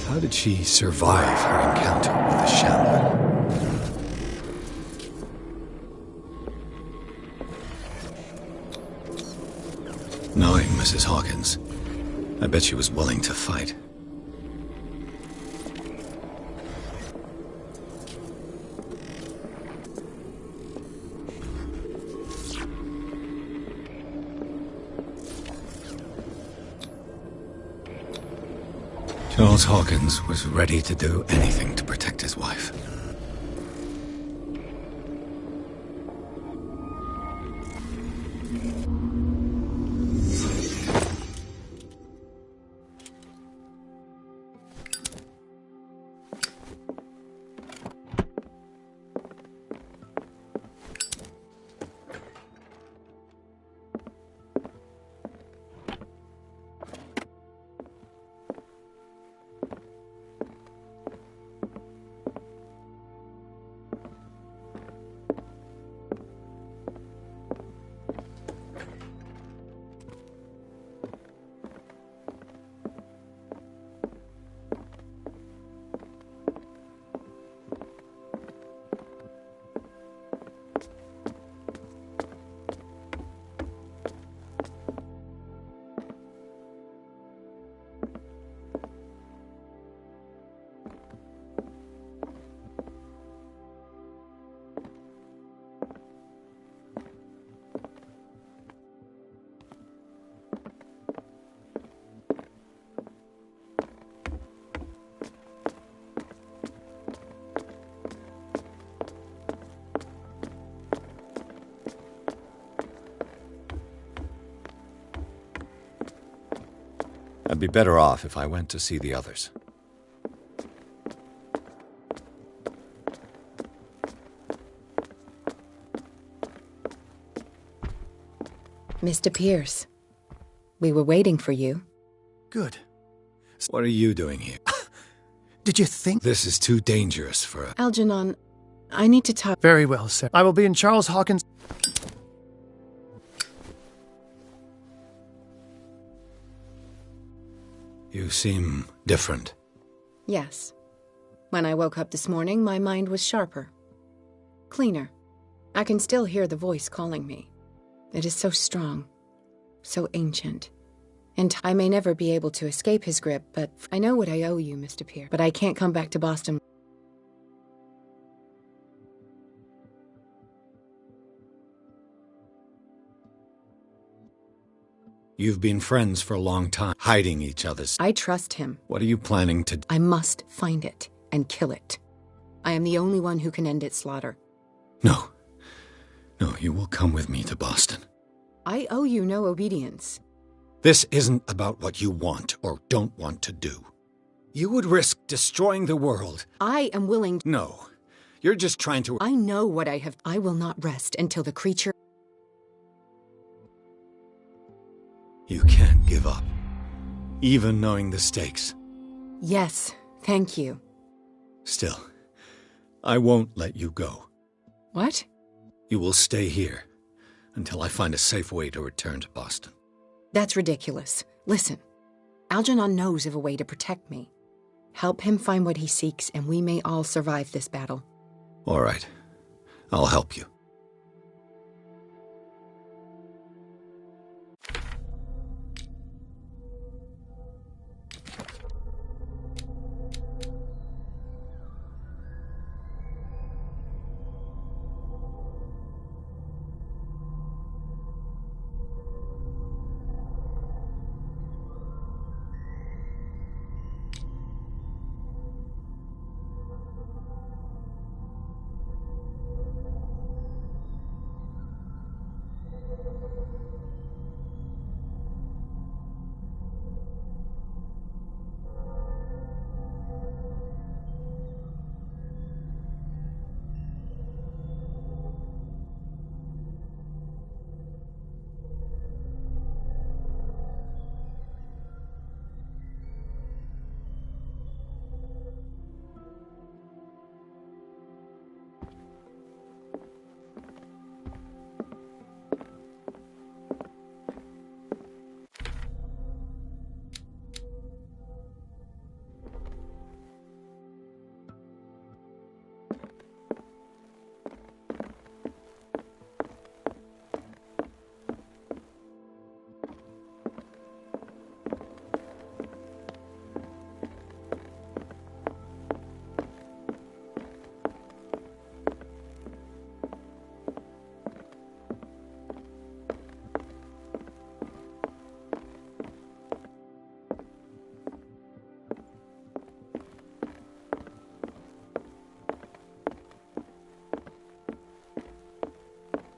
How did she survive her encounter with the Shambler? Knowing Mrs. Hawkins, I bet she was willing to fight. Charles Hawkins was ready to do anything to protect his wife. I'd be better off if I went to see the others. Mr. Pierce, we were waiting for you. Good. What are you doing here? Did you think... This is too dangerous for a... Algernon, I need to talk... Very well, sir. I will be in Charles Hawkins... You seem different. Yes. When I woke up this morning, my mind was sharper. Cleaner. I can still hear the voice calling me. It is so strong. So ancient. And I may never be able to escape his grip, but I know what I owe you, Mr. Pierce. But I can't come back to Boston. You've been friends for a long time, hiding each other's... I trust him. What are you planning to do? I must find it and kill it. I am the only one who can end its slaughter. No. No, you will come with me to Boston. I owe you no obedience. This isn't about what you want or don't want to do. You would risk destroying the world. I am willing to... No. You're just trying to... I know what I have... I will not rest until the creature... You can't give up, even knowing the stakes. Yes, thank you. Still, I won't let you go. What? You will stay here, until I find a safe way to return to Boston. That's ridiculous. Listen, Algernon knows of a way to protect me. Help him find what he seeks, and we may all survive this battle. All right. I'll help you.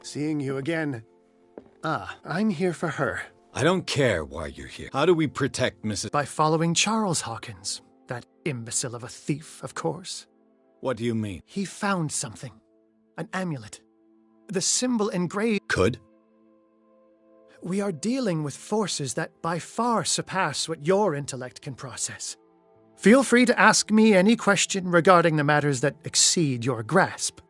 Seeing you again. I'm here for her. I don't care why you're here. How do we protect Mrs. By following Charles Hawkins. That imbecile of a thief, of course. What do you mean? He found something. An amulet. The symbol engraved... Could? We are dealing with forces that by far surpass what your intellect can process. Feel free to ask me any question regarding the matters that exceed your grasp.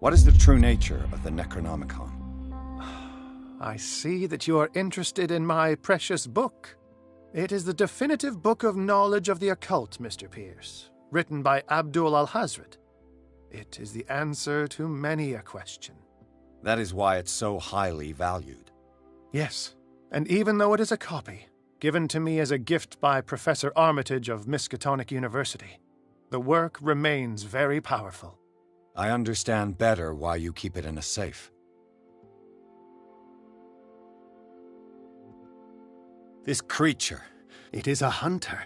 What is the true nature of the Necronomicon? I see that you are interested in my precious book. It is the definitive book of knowledge of the occult, Mr. Pierce, written by Abdul al-Hazred. It is the answer to many a question. That is why it's so highly valued. Yes, and even though it is a copy, given to me as a gift by Professor Armitage of Miskatonic University, the work remains very powerful. I understand better why you keep it in a safe. This creature. It is a hunter.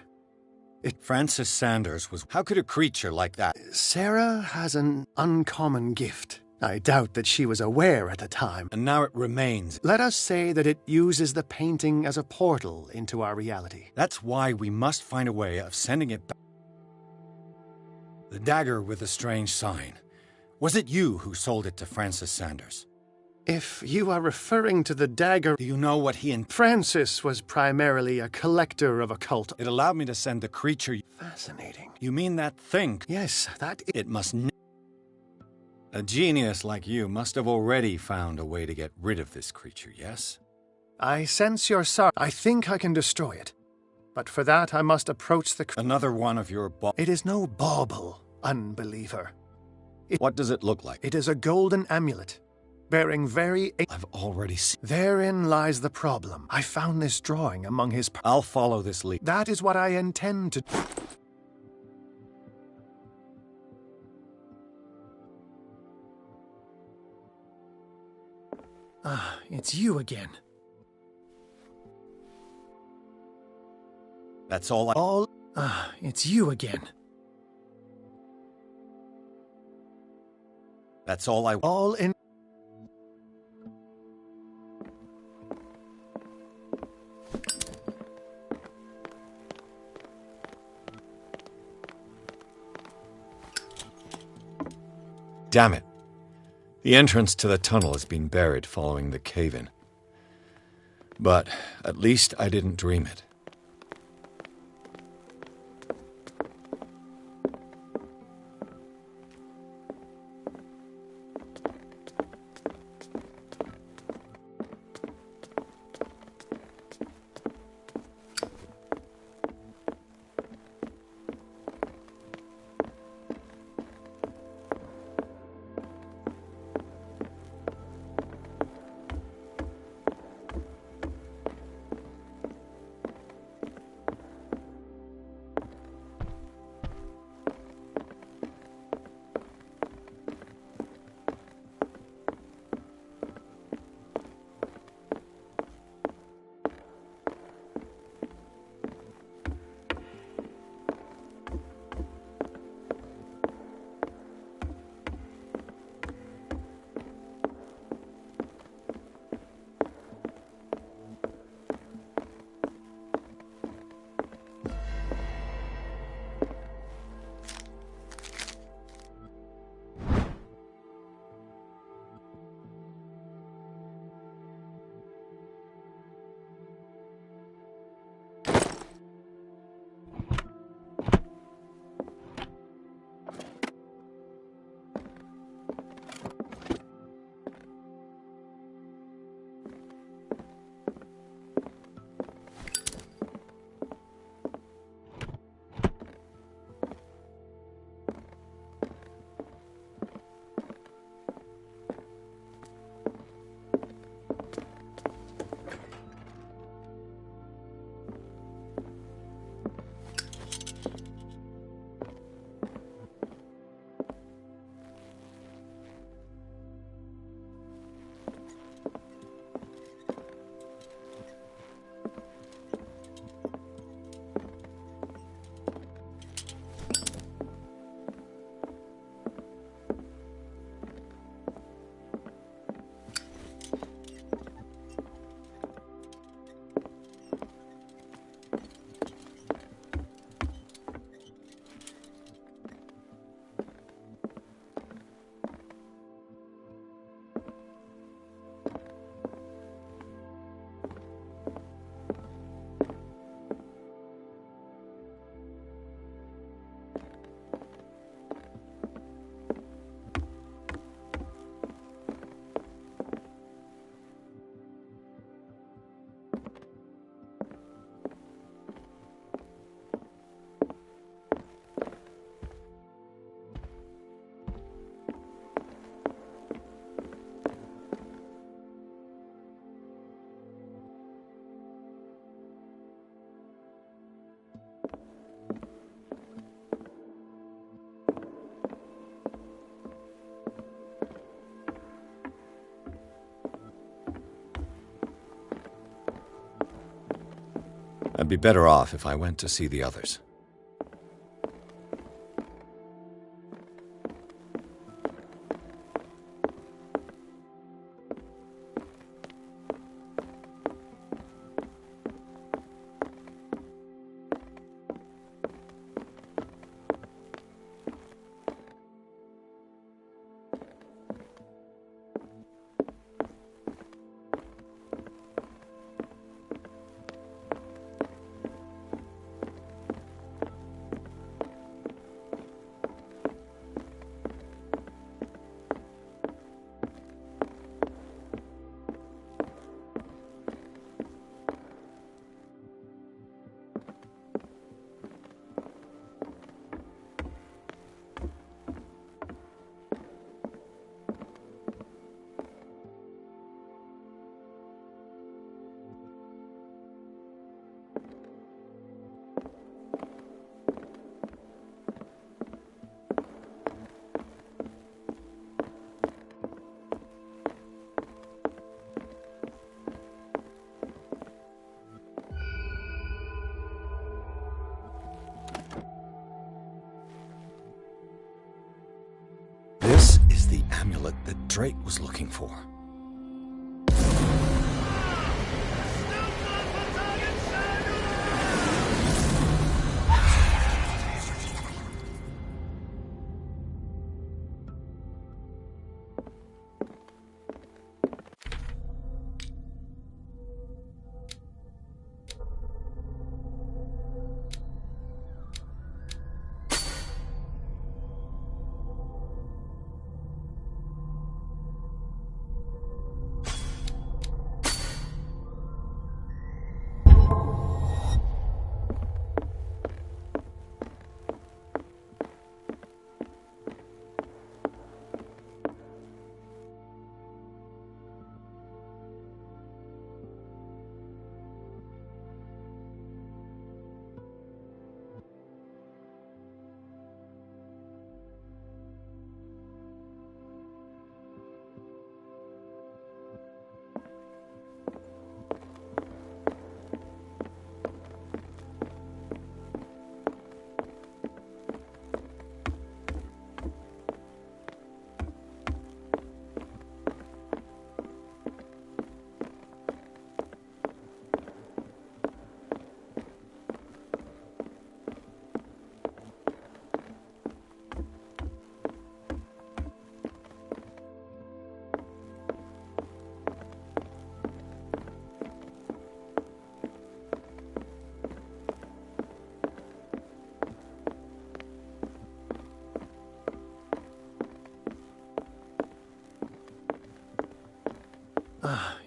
Francis Sanders was... How could a creature like that... Sarah has an uncommon gift. I doubt that she was aware at the time. And now it remains. Let us say that it uses the painting as a portal into our reality. That's why we must find a way of sending it back. The dagger with the strange sign. Was it you who sold it to Francis Sanders? If you are referring to the dagger... Do you know what he and... Francis was primarily a collector of occult... It allowed me to send the creature... Fascinating. You mean that thing? Yes, that... It must... A genius like you must have already found a way to get rid of this creature, yes? I sense your sorrow. I think I can destroy it. But for that, I must approach the... Another one of your It is no bauble, unbeliever. What does it look like? It is a golden amulet, bearing very... I've already seen... Therein lies the problem. I found this drawing among his... I'll follow this lead. That is what I intend to... It's you again. That's all it's you again. That's all in... Damn it. The entrance to the tunnel has been buried following the cave-in. But at least I didn't dream it. I'd be better off if I went to see the others. This is the amulet that Drake was looking for.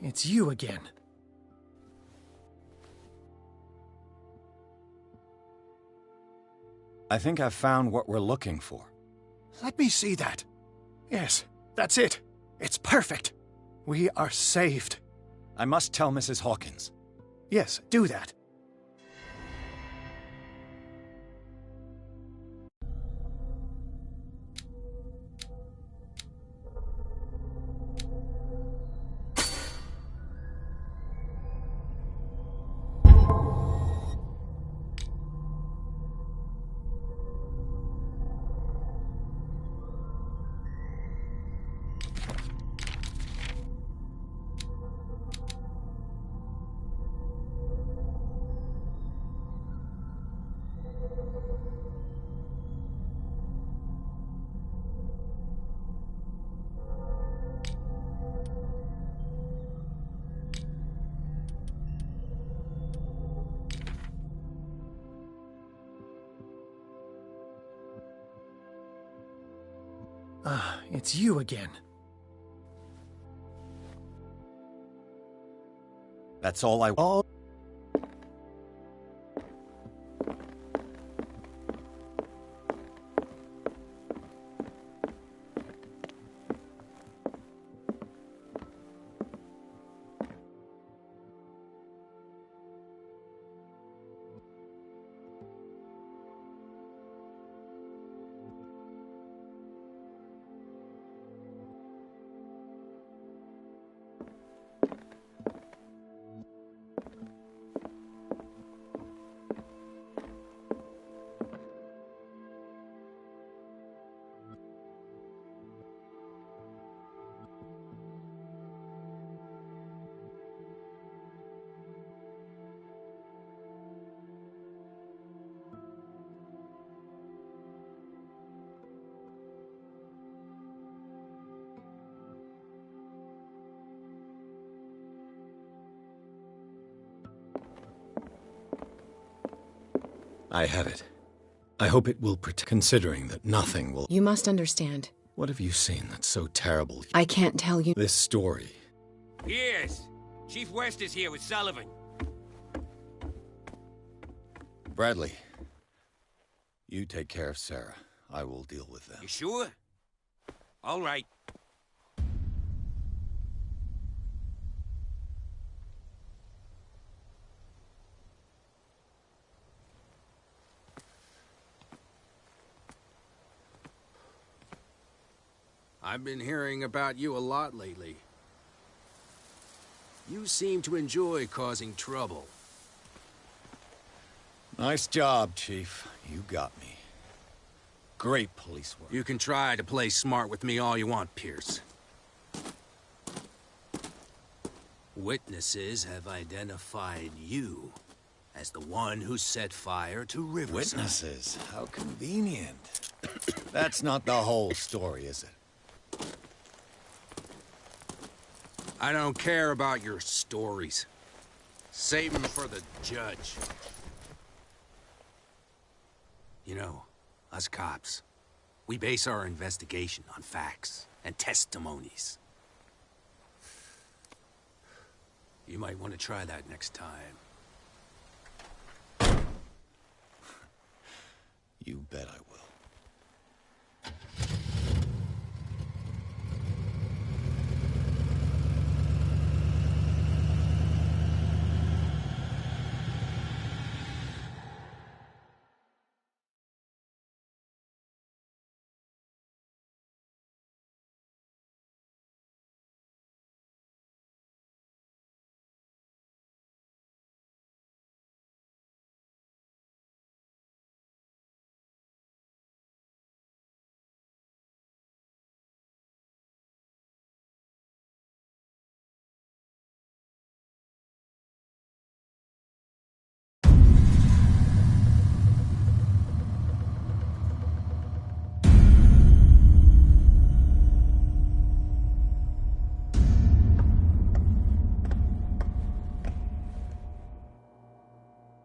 It's you again. I think I've found what we're looking for. Let me see that. Yes, that's it. It's perfect. We are saved. I must tell Mrs. Hawkins. Yes, do that. It's you again. That's all I... I have it. I hope it will protect, considering that nothing will... You must understand. What have you seen that's so terrible? I can't tell you. This story. Pierce! Chief West is here with Sullivan. Bradley, you take care of Sarah. I will deal with them. You sure? All right. I've been hearing about you a lot lately. You seem to enjoy causing trouble. Nice job, Chief. You got me. Great police work. You can try to play smart with me all you want, Pierce. Witnesses have identified you as the one who set fire to Riverside. Witnesses? How convenient. That's not the whole story, is it? I don't care about your stories. Save them for the judge. You know, us cops, we base our investigation on facts and testimonies. You might want to try that next time. You bet I will.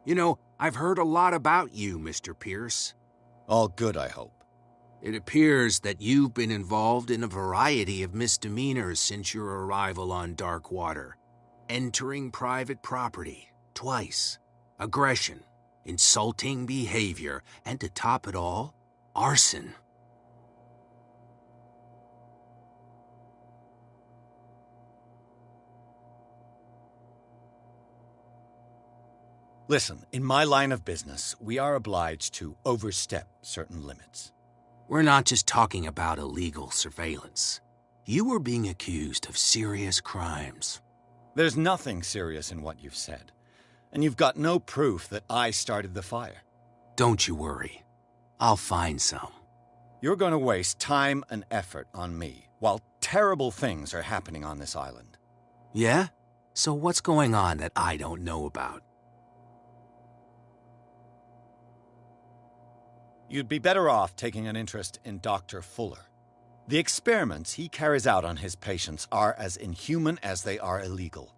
You know, I've heard a lot about you, Mr. Pierce. All good, I hope. It appears that you've been involved in a variety of misdemeanors since your arrival on Darkwater. Entering private property, twice. Aggression, insulting behavior, and to top it all, arson. Listen, in my line of business, we are obliged to overstep certain limits. We're not just talking about illegal surveillance. You were being accused of serious crimes. There's nothing serious in what you've said, and you've got no proof that I started the fire. Don't you worry. I'll find some. You're going to waste time and effort on me, while terrible things are happening on this island. Yeah? So what's going on that I don't know about? You'd be better off taking an interest in Dr. Fuller. The experiments he carries out on his patients are as inhuman as they are illegal.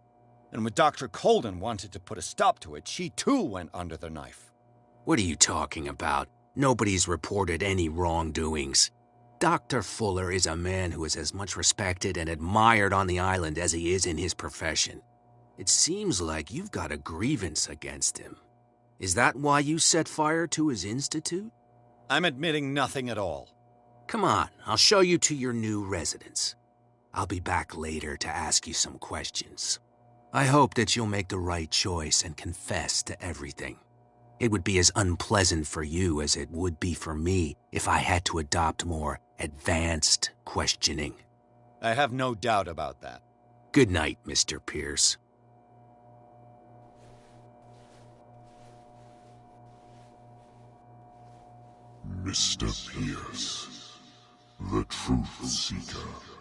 And when Dr. Colden wanted to put a stop to it, she too went under the knife. What are you talking about? Nobody's reported any wrongdoings. Dr. Fuller is a man who is as much respected and admired on the island as he is in his profession. It seems like you've got a grievance against him. Is that why you set fire to his institute? I'm admitting nothing at all. Come on, I'll show you to your new residence. I'll be back later to ask you some questions. I hope that you'll make the right choice and confess to everything. It would be as unpleasant for you as it would be for me if I had to adopt more advanced questioning. I have no doubt about that. Good night, Mr. Pierce. Mr. Pierce, the Truth Seeker.